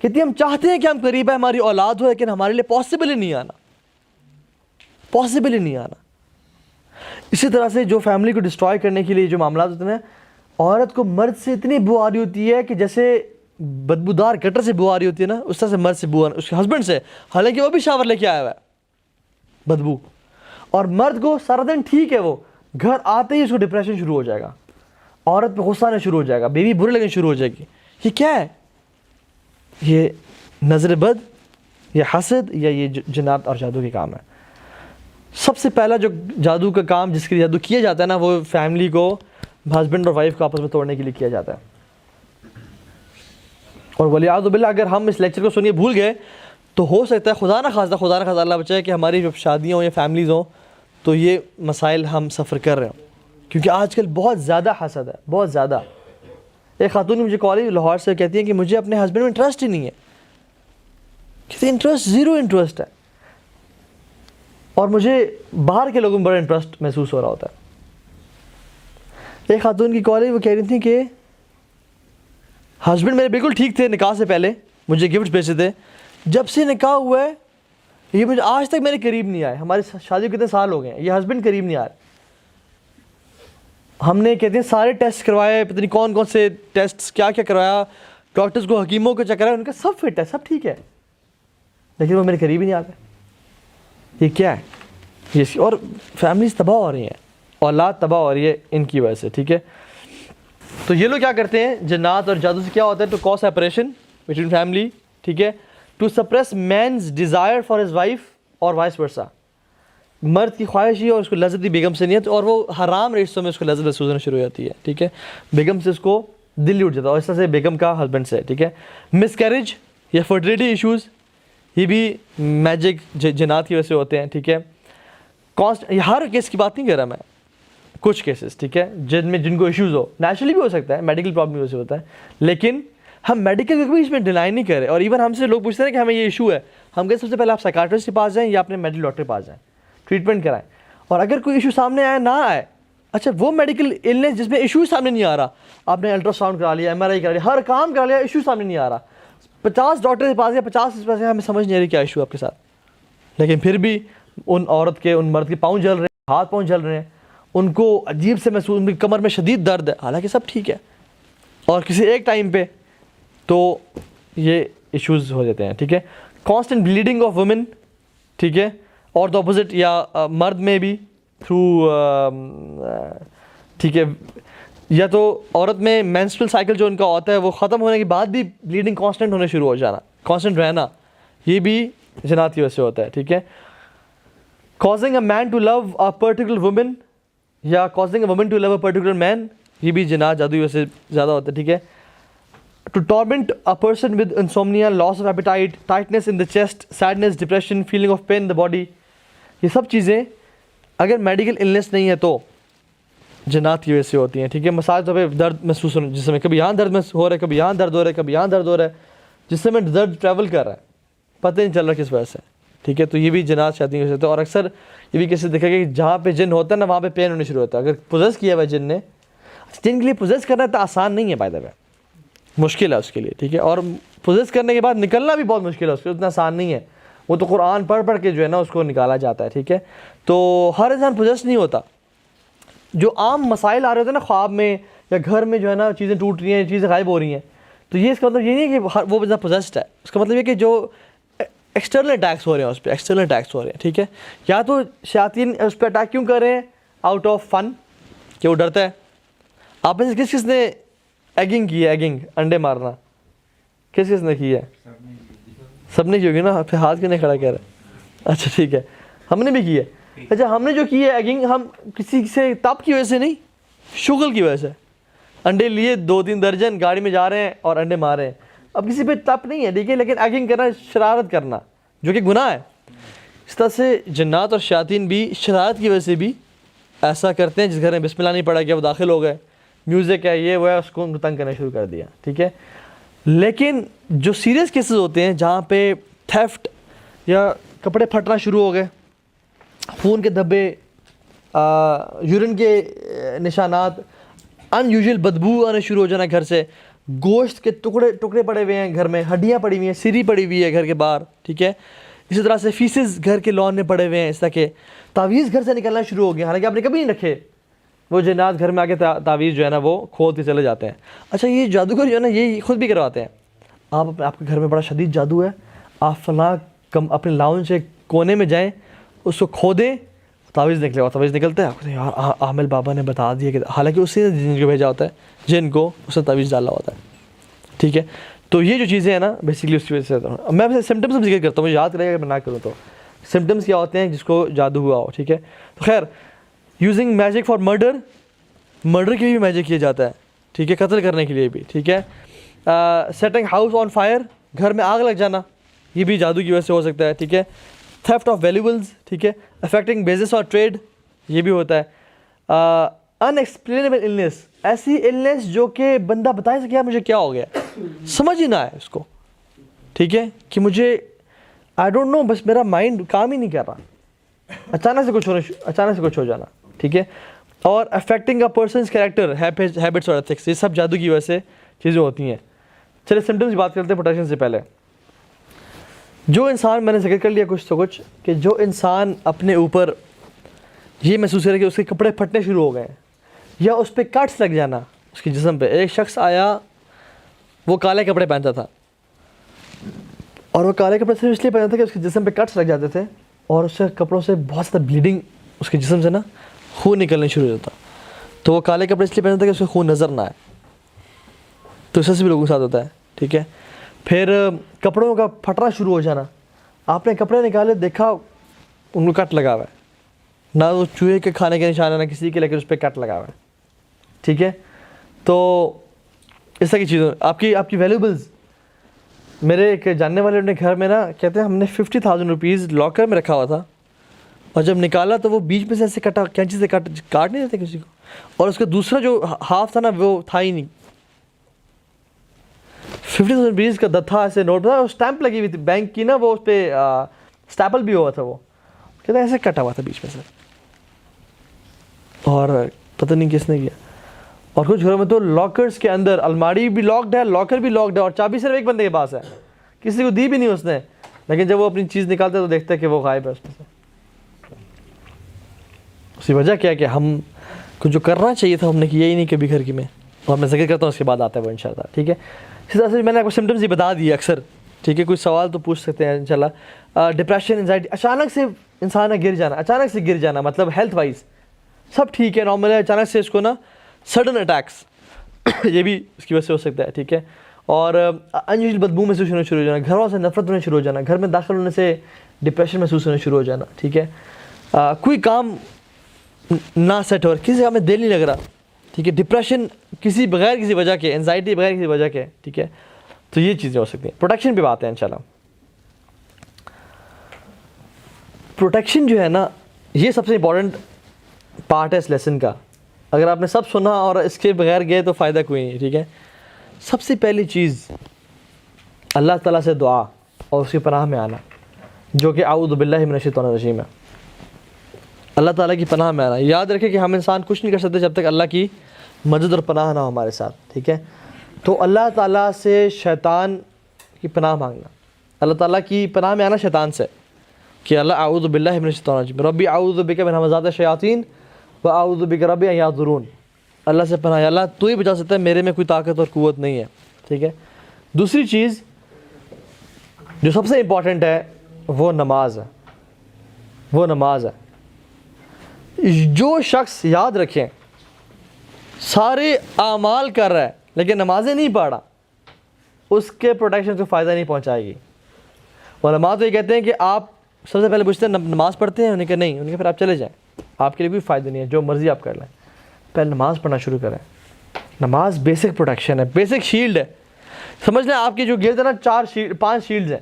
کہتی ہے ہم چاہتے ہیں کہ ہم قریب ہیں, ہماری اولاد ہو, لیکن ہمارے لیے پاسبل ہی نہیں آنا, پاسبل ہی نہیں آنا. اسی طرح سے جو فیملی کو ڈسٹرائے کرنے کے لیے جو معاملات ہوتے ہیں, عورت کو مرد سے اتنی بو آ رہی ہوتی ہے کہ جیسے بدبودار گٹر سے بو آ رہی ہوتی ہے نا, اس طرح سے مرد سے بو اس کے ہسبینڈ سے, حالانکہ وہ بھی شاور لے کے آیا ہوا ہے بدبو. اور مرد کو سارا دن ٹھیک ہے, وہ گھر آتے ہی اس کو ڈپریشن شروع ہو جائے گا, عورت پہ غصہ آنا شروع ہو جائے گا, بیوی برے لگنے شروع ہو جائے گی. یہ کیا ہے؟ یہ نظر بد, یہ حسد, یا یہ جنات اور جادو کے کام ہے. سب سے پہلا جو جادو کا کام جس کے لیے جادو کیا جاتا ہے نا, وہ فیملی کو, ہسبینڈ اور وائف کو آپس میں توڑنے کے لیے کیا جاتا ہے. اور ولیعوذ باللہ اگر ہم اس لیکچر کو سنیے بھول گئے تو ہو سکتا ہے خدا نہ خواستہ اللہ بچائے کہ ہماری جب شادیاں ہوں یا فیملیز ہوں تو یہ مسائل ہم سفر کر رہے ہوں, کیونکہ آج کل بہت زیادہ حسد ہے, بہت زیادہ. ایک خاتون مجھے کال لاہور سے کہتی ہیں کہ مجھے اپنے ہسبینڈ میں انٹرسٹ ہی نہیں ہے. کہتے ہیں انٹرسٹ, زیرو انٹرسٹ ہے, اور مجھے باہر کے لوگوں میں بڑا انٹرسٹ محسوس ہو رہا ہوتا ہے. ایک خاتون کی کال وہ کہہ رہی تھیں کہ ہسبینڈ میرے بالکل ٹھیک تھے نکاح سے پہلے, مجھے گفٹ بھیجتے تھے, جب سے نکاح ہوا ہے یہ مجھے آج تک میرے قریب نہیں آئے. ہماری شادی کو کتنے سال ہو گئے ہیں, یہ ہسبینڈ قریب نہیں آ رہے. ہم نے کہتے ہیں سارے ٹیسٹ کروائے, پتہ نہیں کون کون سے ٹیسٹ کیا کیا کروایا, ڈاکٹرز کو حکیموں کو چیک کرایا, ان کا سب فٹ ہے, سب ٹھیک ہے, لیکن وہ میرے قریب ہی نہیں آتے. یہ کیا ہے؟ یہ اور فیملیز تباہ ہو رہی ہیں, اولاد تباہ ہو رہی ہے ان کی وجہ سے. ٹھیک ہے, تو یہ لوگ کیا کرتے ہیں جنات اور جادو سے کیا ہوتا ہے, تو کاز سیپریشن بٹوین فیملی. ٹھیک ہے, to suppress man's desire for his wife اور وائس ورسا, مرد کی خواہش ہی اور اس کو لذت بھی بیگم سے نہیں ہے, اور وہ حرام رشتوں میں اس کو لذت محسوس ہونا شروع ہو جاتی ہے. ٹھیک ہے, بیگم سے اس کو دل اٹھ جاتا ہے, اور اس طرح سے بیگم کا ہسبینڈ سے. ٹھیک ہے, مس کیریج یا فرٹیلیٹی ایشوز, یہ بھی میجک جنات کی وجہ سے ہوتے ہیں. ٹھیک ہے, ہر کیس کی بات نہیں کر رہا میں, کچھ کیسز ٹھیک ہے جن کو ایشوز ہو, نیچرلی بھی ہو سکتا ہے, میڈیکل پرابلم کی وجہ سے ہوتا ہے, لیکن ہم میڈیکل بھی اس میں ڈینائی نہیں کر رہے. اور ایون ہم سے لوگ پوچھتے ہیں کہ ہمیں یہ ایشو ہے, ہم کہتے ہیں سب سے پہلے آپ سائیکاٹرسٹ کے پاس جائیں یا اپنے میڈیکل ڈاکٹر کے پاس جائیں, ٹریٹمنٹ کرائیں. اور اگر کوئی ایشو سامنے آئے نہ آئے, اچھا وہ میڈیکل النیس جس میں ایشو سامنے نہیں آ رہا, آپ نے الٹرا ساؤنڈ کرا لیا, MRI کرا لیا, ہر کام کرا لیا, ایشو سامنے نہیں آ رہا, 50 ڈاکٹر کے پاس یا 50 ہمیں سمجھ نہیں آ رہی کیا ایشو آپ کے ساتھ, لیکن پھر بھی ان عورت کے ان مرد کے پاؤں جل رہے ہیں, ہاتھ پاؤں جل رہے ہیں, ان کو عجیب سے محسوس, ان کی کمر میں شدید درد ہے, حالانکہ سب ٹھیک ہے, اور کسی ایک ٹائم پہ تو یہ ایشوز ہو جاتے ہیں. ٹھیک ہے, کانسٹنٹ بلیڈنگ آف وومن, ٹھیک ہے, اور دا اپوزٹ, یا مرد میں بھی تھرو, ٹھیک ہے, یا تو عورت میں مینسٹرل سائیکل جو ان کا ہوتا ہے وہ ختم ہونے کے بعد بھی بلیڈنگ کانسٹنٹ ہونے شروع ہو جانا, کانسٹنٹ رہنا, یہ بھی جنات کی وجہ سے ہوتا ہے. ٹھیک ہے, causing a man to love a particular woman یا causing a woman to love a particular man, یہ بھی جنات جادو کی وجہ سے زیادہ ہوتا ہے. ٹھیک ہے, to torment a person with insomnia, loss of appetite, tightness in the chest, sadness, depression, feeling of pain in the body, یہ سب چیزیں اگر میڈیکل النس نہیں ہے تو جنات کی وجہ سے ہوتی ہیں. ٹھیک ہے, مثال طور پہ درد محسوس ہونا جس میں کبھی یہاں درد ہو رہا ہے, کبھی یہاں درد ہو رہا ہے, کبھی یہاں درد ہو رہا ہے, جس سے میں درد ٹریول کر رہا ہے, پتہ نہیں چل رہا کس وجہ سے. ٹھیک ہے, تو یہ بھی جنات شیاطین کی وجہ سے ہوتا ہے. اور اکثر یہ بھی کیسے دیکھا گیا کہ جہاں پہ جن ہوتا ہے نا وہاں پہ پین ہونے شروع ہوتا ہے. اگر پوزیس کیا ہوا جن نے, جن کے لیے پوزیس کرنا ہے تو آسان نہیں ہے, بائی دا وے مشکل ہے اس کے لیے. ٹھیک ہے, اور پوزیس کرنے کے بعد نکلنا بھی بہت مشکل ہے, اس کے اتنا آسان نہیں ہے. وہ تو قرآن پڑھ کے جو ہے نا اس کو نکالا جاتا ہے. ٹھیک ہے, تو ہر انسان پوزیس نہیں ہوتا. جو عام مسائل آ رہے ہوتے ہیں نا خواب میں یا گھر میں جو ہے نا چیزیں ٹوٹ رہی ہیں, چیزیں غائب ہو رہی ہیں, تو یہ اس کا مطلب یہ نہیں ہے کہ وہ بندہ پوزیسڈ ہے. اس کا مطلب یہ کہ جو ایکسٹرنل اٹیکس ہو رہے ہیں اس پہ, ایکسٹرنل اٹیکس ہو رہے ہیں. ٹھیک ہے, یا تو شیاطین اس پہ اٹیک کیوں کر رہے ہیں, آؤٹ آف فن, کہ وہ ڈرتا ہے. آپ میں سے کس نے ایگنگ کی ہے, ایگنگ انڈے مارنا کس نے کی ہے؟ سب نے کی ہوگی نا, پھر ہاتھ کیوں نہیں کھڑا کہہ رہا؟ اچھا ٹھیک ہے, ہم نے بھی کی ہے. اچھا, ہم نے جو کی ہے ایگنگ, ہم کسی سے تپ کی وجہ سے نہیں, شغل کی وجہ سے. انڈے لیے 2-3 درجن, گاڑی میں جا رہے ہیں اور انڈے مار رہے ہیں. اب کسی پہ تپ نہیں ہے, ٹھیک ہے, لیکن ایگنگ کرنا, شرارت کرنا, جو کہ گناہ ہے. اس طرح سے جنات اور شیاطین بھی شرارت کی وجہ سے بھی ایسا کرتے ہیں. جس گھر میں بسم اللہ نہیں پڑھا گیا وہ داخل ہو گئے, میوزک ہے, یہ وہ ہے, اس کو تنگ کرنا شروع کر دیا. ٹھیک ہے, لیکن جو سیریس کیسز ہوتے ہیں جہاں پہ تھیفٹ یا کپڑے پھٹنا شروع ہو گئے, خون کے دھبے, یورین کے نشانات, ان یوزول بدبو آنے شروع ہو جانا گھر سے, گوشت کے ٹکڑے پڑے ہوئے ہیں گھر میں, ہڈیاں پڑی ہوئی ہیں, سری پڑی ہوئی ہے گھر کے باہر. ٹھیک ہے, اسی طرح سے فیسز گھر کے لان میں پڑے ہوئے ہیں, اس طرح کے تعویذ گھر سے نکلنا شروع ہو گئے, حالانکہ آپ نے کبھی نہیں رکھے. وہ جنات گھر میں آ کے تعویذ جو ہے نا وہ کھول کے چلے جاتے ہیں. اچھا, یہ جادوگر جو ہے نا یہ خود بھی کرواتے ہیں. آپ کے گھر میں بڑا شدید جادو ہے, آپ فلاں اپنے لاؤنج سے کونے میں جائیں, اس کو کھودیں, تعویذ نکلے گا. تعویذ نکلتا ہے, آپ کہتے ہیں یار عامل بابا نے بتا دیا کہ, حالانکہ اسی نے جن کو بھیجا ہوتا ہے, جن کو اس نے تعویذ ڈالا ہوتا ہے. ٹھیک ہے, تو یہ جو چیزیں ہیں نا بیسکلی اس کی وجہ سے. میں سمٹمس ذکر کرتا ہوں, مجھے یاد رہے گا, میں نہ کروں تو سمٹمس کیا ہوتے ہیں جس کو جادو ہوا ہو. ٹھیک ہے, تو خیر, using magic for murder, murder کے لیے بھی میجک کیا جاتا ہے. ٹھیک ہے, قتل کرنے کے لیے بھی. ٹھیک ہے, سیٹنگ ہاؤس آن فائر, گھر میں آگ لگ جانا, یہ بھی جادو کی وجہ سے ہو سکتا ہے. ٹھیک ہے, تھیفٹ آف ویلیبلز, ٹھیک ہے, افیکٹنگ بزنس اور ٹریڈ, یہ بھی ہوتا ہے. ان ایکسپلینیبل النیس, ایسی النیس جو کہ بندہ بتا ہی سکے مجھے کیا ہو گیا, سمجھ ہی نہ آئے اس کو. ٹھیک ہے, کہ مجھے آئی ڈونٹ نو, بس میرا مائنڈ کام ہی نہیں کر رہا, اچانک سے کچھ ہو جانا. ٹھیک ہے, اور affecting a person's character, habits اور ایتھکس, یہ سب جادو کی وجہ سے چیزیں ہوتی ہیں. چلے سمٹمس کی بات کرتے ہیں پروٹیکشن سے پہلے. جو انسان, میں نے ذکر کر لیا کچھ, کہ جو انسان اپنے اوپر یہ محسوس کرے کہ اس کے کپڑے پھٹنے شروع ہو گئے ہیں, یا اس پہ کٹس لگ جانا اس کے جسم پہ. ایک شخص آیا, وہ کالے کپڑے پہنتا تھا, اور وہ کالے کپڑے صرف اس لیے پہنتا تھا کہ اس کے جسم پہ کٹس لگ جاتے تھے, اور اس سے کپڑوں سے بہت زیادہ بلیڈنگ, اس کے جسم سے نا خون نکلنے شروع ہو جاتا. تو وہ کالے کپڑے اس لیے پہنتا تھا کہ اس کو خون نظر نہ آئے. تو اس سے بھی لوگوں کے ساتھ ہوتا ہے. ٹھیک ہے, پھر کپڑوں کا پھٹنا شروع ہو جانا, آپ نے کپڑے نکالے, دیکھا ان کو کٹ لگا ہوا ہے, نہ وہ چوہے کے کھانے کے نشان ہے نہ کسی کے, لیکن اس پہ کٹ لگا ہوا ہے. ٹھیک ہے, تو اس طرح کی چیزیں. آپ کی ویلیبلز, میرے ایک جاننے والے اپنے گھر میں نا کہتے ہیں ہم نے 50,000 روپیز لاکر میں رکھا ہوا تھا, اور جب نکالا تو وہ بیچ میں سے ایسے کٹا, کینچی سے کاٹ نہیں دیتے کسی کو, اور اس کا دوسرا جو ہاف تھا نا وہ تھا ہی نہیں. 50,000 روپیز کا تھا ایسے نوٹ تھا, اسٹیمپ لگی ہوئی تھی بینک کی نا, وہ اس پہ اسٹیپل بھی ہوا تھا. وہ کہتے ہیں ایسے کٹا ہوا تھا بیچ میں سے, اور پتہ نہیں کس نے کیا. اور کچھ گھروں میں تو لاکرز کے اندر الماری بھی لاکڈ ہے, لاکر بھی لاکڈ ہے, اور چابی صرف ایک بندے کے پاس ہے, کسی کو دی بھی نہیں اس نے, لیکن جب وہ اپنی چیز نکالتا ہے تو دیکھتا ہے کہ وہ غائب ہے اس میں سے. اس کی وجہ کیا ہے کہ ہم کو جو کرنا چاہیے تھا ہم نے کیا ہی نہیں کبھی گھر کی میں, اور میں ذکر کرتا ہوں اس کے بعد آتا ہے وہ انشاءاللہ. ٹھیک ہے, اسی طرح سے میں نے آپ کو سمٹمز ہی بتا دیے اکثر. ٹھیک ہے, کوئی سوال تو پوچھ سکتے ہیں انشاءاللہ. ڈپریشن, انزائٹی, اچانک سے انسان گر جانا, اچانک سے گر جانا, مطلب ہیلتھ وائز سب ٹھیک ہے, نارمل ہے, اچانک سے اس کو نا سڈن اٹیکس یہ بھی اس کی وجہ سے ہو سکتا ہے. ٹھیک ہے, اور انیوژل بدبو محسوس ہونا شروع ہو جانا, گھروں سے نفرت ہونا شروع ہو جانا, گھر میں داخل ہونے سے ڈپریشن محسوس ہونا شروع ہو جانا. ٹھیک ہے, کوئی کام نہ سیٹ ہو رہا, کسی کام میں دل نہیں لگ رہا. ٹھیک ہے, ڈپریشن کسی بغیر کسی وجہ کے, انزائٹی بغیر کسی وجہ کے. ٹھیک ہے, تو یہ چیزیں ہو سکتی ہیں. پروٹیکشن پہ بات ہے انشاءاللہ. پروٹیکشن جو ہے نا یہ سب سے امپورٹنٹ پارٹ ہے اس لیسن کا. اگر آپ نے سب سنا اور اس کے بغیر گئے تو فائدہ کوئی نہیں. ٹھیک ہے, سب سے پہلی چیز اللہ تعالیٰ سے دعا اور اس کی پناہ میں آنا, جو کہ اعوذ باللہ من الشیطان الرجیم ہے. اللہ تعالیٰ کی پناہ میں آنا. یاد رکھیں کہ ہم انسان کچھ نہیں کر سکتے جب تک اللہ کی مدد اور پناہ نہ ہو ہمارے ساتھ. ٹھیک ہے, تو اللہ تعالیٰ سے شیطان کی پناہ مانگنا, اللہ تعالیٰ کی پناہ میں آنا شیطان سے, کہ اللہ اعوذ باللہ من الشیطان الرجیم, ربی اعوذ بک من همزات الشیاطین و اعوذ بک ربی ان یحضرون. اللہ سے پناہ, اللہ تو ہی بچا سکتا ہے, میرے میں کوئی طاقت اور قوت نہیں ہے. ٹھیک ہے, دوسری چیز جو سب سے امپورٹنٹ ہے وہ نماز ہے. وہ نماز ہے. جو شخص, یاد رکھیں, سارے اعمال کر رہا ہے لیکن نمازیں نہیں پڑھ رہا, اس کے پروٹیکشن کو فائدہ نہیں پہنچائے گی. علماء تو یہ کہتے ہیں کہ آپ سب سے پہلے پوچھتے ہیں نماز پڑھتے ہیں, انہیں کہ نہیں, انہیں کہ پھر آپ چلے جائیں, آپ کے لیے کوئی فائدہ نہیں ہے, جو مرضی آپ کر لیں, پہلے نماز پڑھنا شروع کریں. نماز بیسک پروٹیکشن ہے, بیسک شیلڈ ہے. سمجھ لیں آپ کی جو گرد ہے نا 5 شیلڈز ہیں,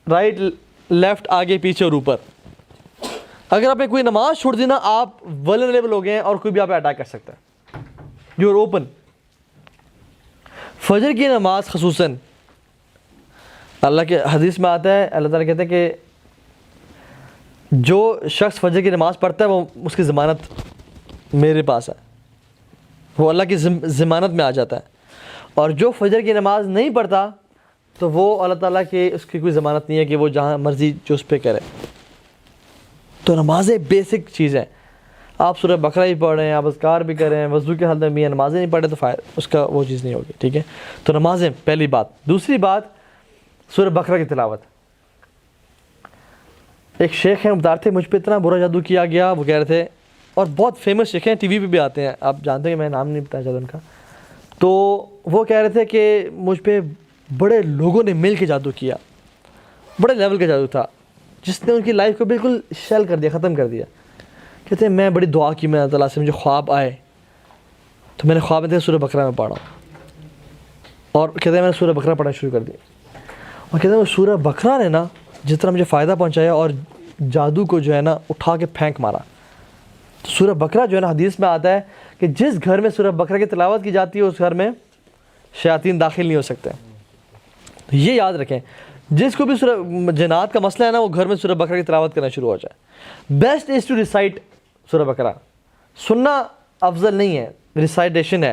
رائٹ, لیفٹ, آگے, پیچھے اور اوپر. اگر آپ نے کوئی نماز چھوڑ دی نا, آپ ولنریبل ہو گئے ہیں اور کوئی بھی آپ پہ اٹیک کر سکتا ہے. You are open. فجر کی نماز خصوصاً اللہ کے حدیث میں آتا ہے, اللہ تعالیٰ کہتے ہیں کہ جو شخص فجر کی نماز پڑھتا ہے وہ اس کی ضمانت میرے پاس ہے, وہ اللہ کی ضمانت میں آ جاتا ہے. اور جو فجر کی نماز نہیں پڑھتا تو وہ اللہ تعالیٰ کی اس کی کوئی ضمانت نہیں ہے کہ وہ جہاں مرضی جو اس پہ کرے. تو نمازیں بیسک چیز ہیں. آپ سورہ بقرہ ہی پڑھ رہے ہیں, آپ اذکار بھی کر رہے ہیں, وضو کے حالت میں بھی نمازیں نہیں پڑھ رہے تو اس کا وہ چیز نہیں ہوگی. ٹھیک ہے, تو نمازیں پہلی بات. دوسری بات, سورہ بقرہ کی تلاوت. ایک شیخ ہیں, بتا رہے تھے مجھ پہ اتنا برا جادو کیا گیا, وہ کہہ رہے تھے, اور بہت فیمس شیخ ہیں, ٹی وی پہ بھی آتے ہیں, آپ جانتے ہیں کہ میں نام نہیں بتایا چاہتا ان کا. تو وہ کہہ رہے تھے کہ مجھ پہ بڑے لوگوں نے مل کے جادو کیا, بڑے لیول کا جادو تھا, جس نے ان کی لائف کو بالکل شیل کر دیا, ختم کر دیا. کہتے ہیں میں بڑی دعا کی, میں اللہ تعالیٰ سے, مجھے خواب آئے تو میں نے خواب میں سورہ بقرہ میں پڑھا, اور کہتے ہیں میں نے سورہ بقرہ پڑھنا شروع کر دی. اور کہتے ہیں وہ سورہ بقرہ نے نا جس طرح مجھے فائدہ پہنچایا اور جادو کو جو ہے نا اٹھا کے پھینک مارا. تو سورہ بقرہ جو ہے نا حدیث میں آتا ہے کہ جس گھر میں سورہ بقرہ کی تلاوت کی جاتی ہے اس گھر میں شیاطین داخل نہیں ہو سکتے. یہ یاد رکھیں, جس کو بھی سورہ جنات کا مسئلہ ہے نا وہ گھر میں سورہ بقرہ کی تلاوت کرنا شروع ہو جائے. بیسٹ از ٹو ریسائٹ سورہ بقرہ. سننا افضل نہیں ہے, ریسائٹیشن ہے.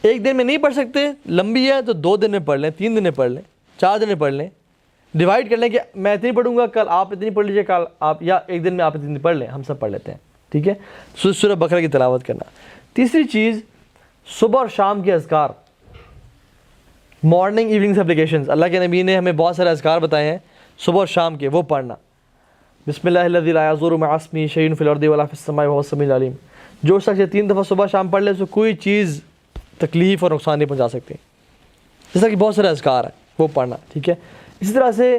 ایک دن میں نہیں پڑھ سکتے, لمبی ہے تو 2 دن میں پڑھ لیں, 3 دن میں پڑھ لیں, 4 دن میں پڑھ لیں. ڈیوائڈ کر لیں کہ میں اتنی پڑھوں گا, کل آپ اتنی پڑھ لیجیے, کل آپ, یا ایک دن میں آپ اتنی پڑھ لیں, ہم سب پڑھ لیتے ہیں. ٹھیک ہے, سورہ بقرہ کی تلاوت کرنا. تیسری چیز, صبح اور شام کے اذکار, مارننگ ایوننگ اپلیکیشنز. اللہ کے نبی نے ہمیں بہت سارے اذکار بتائے ہیں صبح اور شام کے, وہ پڑھنا. بسم اللہ الذی لا یضر مع اسمہ شیء فی الارض ولا فی السماء وهو السمیع العلیم. جو شخص یہ 3 دفعہ صبح شام پڑھ لے تو کوئی چیز تکلیف اور نقصان نہیں پہنچا سکتی. جیسا کہ بہت سارے اذکار ہیں وہ پڑھنا. ٹھیک ہے, اسی طرح سے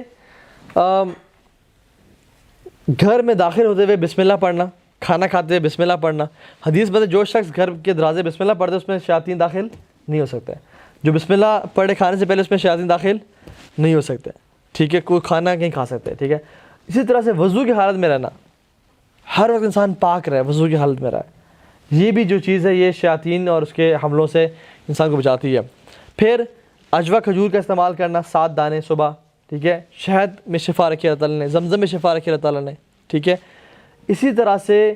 گھر میں داخل ہوتے ہوئے بسم اللہ پڑھنا, کھانا کھاتے ہوئے بسم اللہ پڑھنا. حدیث میں جو شخص گھر کے دروازے بسم اللہ پڑھتے اس میں شیاطین داخل نہیں ہو سکتے. جو بسم اللہ پڑھے کھانے سے پہلے اس میں شیاطین داخل نہیں ہو سکتے. ٹھیک ہے, کوئی کھانا کہیں کھا سکتے ہیں. ٹھیک ہے, اسی طرح سے وضو کی حالت میں رہنا, ہر وقت انسان پاک رہے, وضو کی حالت میں رہے. یہ بھی جو چیز ہے یہ شیاطین اور اس کے حملوں سے انسان کو بچاتی ہے. پھر اجوا کھجور کا استعمال کرنا, 7 دانے صبح. ٹھیک ہے, شہد میں شفا رکھی اللہ تعالیٰ نے, زمزم میں شفا رکھی اللہ تعالیٰ نے. ٹھیک ہے, اسی طرح سے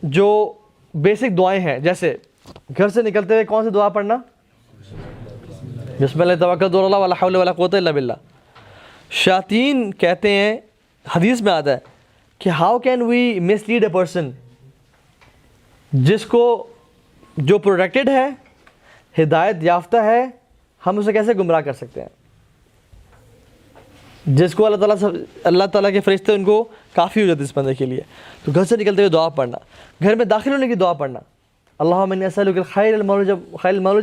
جو بیسک دعائیں ہیں, جیسے گھر سے نکلتے ہوئے کون سی دعا پڑھنا, بسم اللہ توکلت علی اللہ ولا حول ولا قوت الا باللہ. شیاطین کہتے ہیں, حدیث میں آتا ہے کہ how can we mislead a person جس کو جو پروٹیکٹڈ ہے, ہدایت یافتہ ہے, ہم اسے کیسے گمراہ کر سکتے ہیں؟ جس کو اللہ تعالیٰ کے فرشتے ان کو کافی ہو جاتے اس بندے کے لیے. تو گھر سے نکلتے ہوئے دعا پڑھنا, گھر میں داخل ہونے کی دعا پڑھنا, اللہم انی اسألک الخیر المولج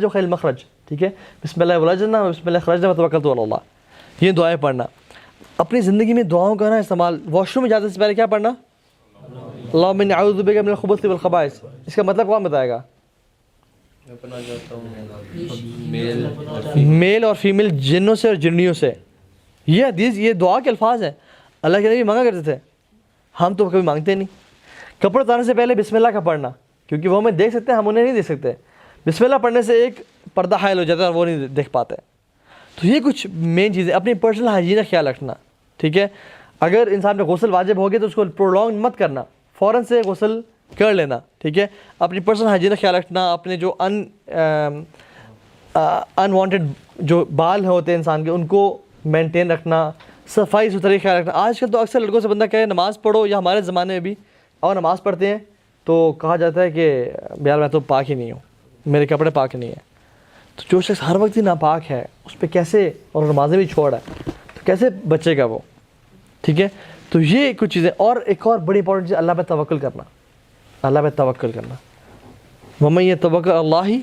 و خیر المخرج, ٹھیک ہے, بسم اللہ ولجنا و بسم اللہ خرجنا وتوکلت علی اللہ, یہ دعائیں پڑھنا. اپنی زندگی میں دعاؤں کا نا استعمال, واش روم میں جاتے سے پہلے کیا پڑھنا؟ اللہم انی اعوذ بک من الخبث والخبائث. اس کا مطلب کون بتائے گا؟ میل اور فیمیل جنوں سے اور جنیوں سے. یہ حدیث, یہ دعا کے الفاظ ہیں, اللہ کے نبی مانگا کرتے تھے, ہم تو کبھی مانگتے نہیں. کپڑے اتارنے سے پہلے بسم اللہ کا پڑھنا, کیونکہ وہ ہمیں دیکھ سکتے ہیں, ہم انہیں نہیں دیکھ سکتے. بسم اللہ پڑھنے سے ایک پردہ حائل ہو جاتا ہے اور وہ نہیں دیکھ پاتے. تو یہ کچھ مین چیزیں. اپنی پرسنل ہائیجین کا خیال رکھنا, ٹھیک ہے. اگر انسان پہ غسل واجب ہو گیا تو اس کو پرولونگ مت کرنا, فوراً سے غسل کر لینا, ٹھیک ہے. اپنی پرسنل ہائیجین کا خیال رکھنا, اپنے جو انوانٹیڈ جو بال ہوتے ہیں انسان کے ان کو مینٹین رکھنا, صفائی ستھرائی خیال رکھنا. آج کل تو اکثر لڑکوں سے بندہ کہے نماز پڑھو, یا ہمارے زمانے میں بھی اور نماز پڑھتے ہیں تو کہا جاتا ہے کہ یار میں تو پاک ہی نہیں ہوں, میرے کپڑے پاک نہیں ہیں. تو جو شخص ہر وقت ہی ناپاک ہے اس پہ کیسے, اور نمازیں بھی چھوڑ ہے تو کیسے بچے گا وہ, ٹھیک ہے. تو یہ کچھ چیزیں. اور ایک اور بڑی امپورٹنٹ چیز, اللہ پہ توکل کرنا, اللہ پہ توکل کرنا. وَمَن يَتَوَكَّلْ عَلَى اللَّهِ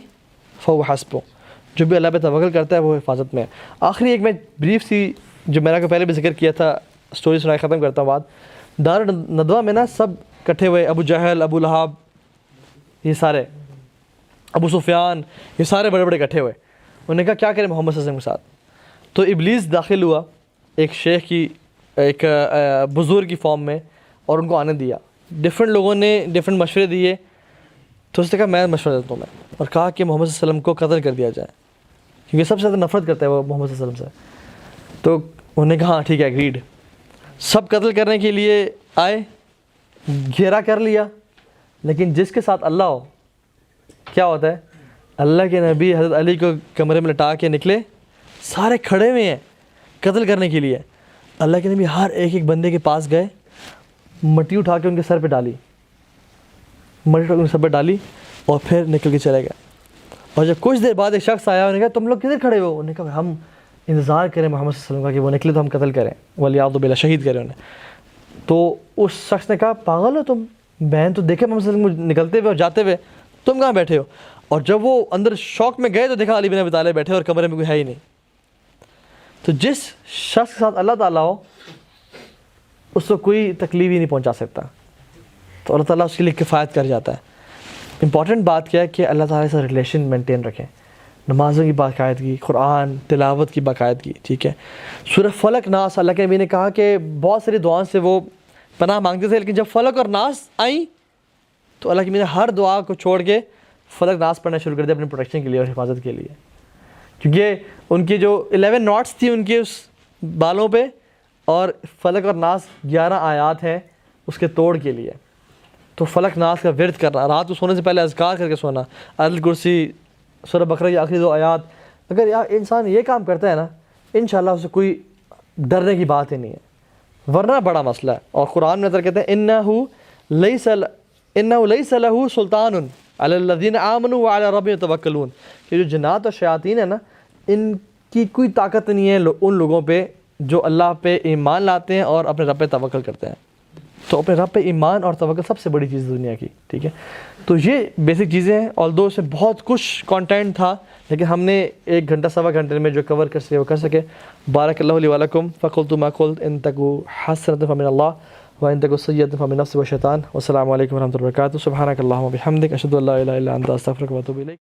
فَهُوَ حَسْبُهُ, جو بھی اللہ پہ توکل کرتا ہے وہ حفاظت میں ہے. آخری ایک میں بریف سی جو میں نے کو پہلے بھی ذکر کیا تھا, سٹوری سنائی ختم کرتا ہوں بات. دار ندوہ میں نا سب کٹھے ہوئے, ابو جہل, ابو لہب, یہ سارے, ابو سفیان, یہ سارے بڑے بڑے کٹھے ہوئے. انہوں نے کہا کیا کریں محمد صلی اللہ علیہ وسلم کے ساتھ. تو ابلیس داخل ہوا ایک شیخ کی, ایک بزرگ کی فارم میں, اور ان کو آنے دیا. ڈفرینٹ لوگوں نے ڈفرینٹ مشورے دیے, تو اس نے کہا میں مشورہ دیتا ہوں میں, اور کہا کہ محمد صلی اللہ علیہ وسلم کو قتل کر دیا جائے, کیونکہ سب سے زیادہ نفرت کرتا ہے وہ محمد صلی اللہ علیہ وسلم سے. تو انہوں نے کہا ہاں ٹھیک ہے, ایگریڈ. سب قتل کرنے کے لیے آئے, گھیرا کر لیا, لیکن جس کے ساتھ اللہ ہو کیا ہوتا ہے, اللہ کے نبی حضرت علی کو کمرے میں لٹا کے نکلے, سارے کھڑے ہوئے ہیں قتل کرنے کے لیے. اللہ کے نبی ہر ایک ایک بندے کے پاس گئے, مٹی اٹھا کے ان کے سر پہ ڈالی, مٹی اٹھا کے ان کے سر پہ ڈالی, اور پھر نکل کے چلے گئے. اور جب کچھ دیر بعد ایک شخص آیا, انہوں نے کہا تم لوگ کدھر کھڑے ہو؟ انہوں نے کہا ہم انتظار کریں محمد صلی اللہ علیہ وسلم کا کہ وہ نکلے تو ہم قتل کریں, ولیعوذ باللہ شہید کریں انہیں. تو اس شخص نے کہا پاگل ہو تم, بہن تو دیکھے محمد صلی اللہ علیہ وسلم نکلتے ہوئے اور جاتے ہوئے, تم کہاں بیٹھے ہو؟ اور جب وہ اندر شوق میں گئے تو دیکھا علی بن ابی طالب بیٹھے اور کمرے میں کوئی ہے ہی نہیں. تو جس شخص کے ساتھ اللہ تعالیٰ ہو اس کو کوئی تکلیف ہی نہیں پہنچا سکتا, تو اللہ تعالیٰ اس کے لیے کفایت کر جاتا ہے. امپورٹنٹ بات کیا ہے کہ اللہ تعالیٰ سے ریلیشن مینٹین رکھیں, نمازوں کی باقاعدگی, قرآن تلاوت کی باقاعدگی, ٹھیک ہے. سورہ فلق ناس, اللہ کے نبی نے کہا کہ بہت ساری دعاؤں سے وہ پناہ مانگتے تھے, لیکن جب فلق اور ناس آئیں تو اللہ کے نبی نے ہر دعا کو چھوڑ کے فلق ناس پڑھنا شروع کر دیا اپنے پروٹیکشن کے لیے اور حفاظت کے لیے, کیونکہ ان کی جو 11 ناٹس تھی ان کے اس بالوں پہ, اور فلق اور ناس 11 آیات ہیں اس کے توڑ کے لیے. تو فلق ناس کا ورد کرنا, رات کو سونے سے پہلے اذکار کر کے سونا, آیت الکرسی, سورہ بقرہ کی آخری 2 آیات, اگر انسان یہ کام کرتا ہے نا انشاءاللہ اسے کوئی ڈرنے کی بات ہی نہیں ہے, ورنہ بڑا مسئلہ ہے. اور قرآن میں کہتے ہیں انہ لیس لہ سلطان علی الذین آمنوا وعلی ربہم یتوکلون, کہ جو جنات اور شیاطین ہیں نا ان کی کوئی طاقت نہیں ہے ان لوگوں پہ جو اللہ پہ ایمان لاتے ہیں اور اپنے رب پہ توکل کرتے ہیں. تو اپنے رب پہ ایمان اور توکل سب سے بڑی چیز دنیا کی, ٹھیک ہے. تو یہ بیسک چیزیں ہیں, although اس میں بہت کچھ کانٹینٹ تھا, لیکن ہم نے 1 گھنٹہ سوا گھنٹے میں جو کور کر سکے وہ کر سکے. بارک اللہ لی ولکم فقلت ما قلت ان تکو حسنۃ فمن اللہ وان تکو سیئۃ فمن نفس والشیطان. والسلام علیکم ورحمۃ اللہ وبرکاتہ. سبحانک اللہم وبحمدک اشہد ان لا الہ الا انت استغفرک واتوب الیک.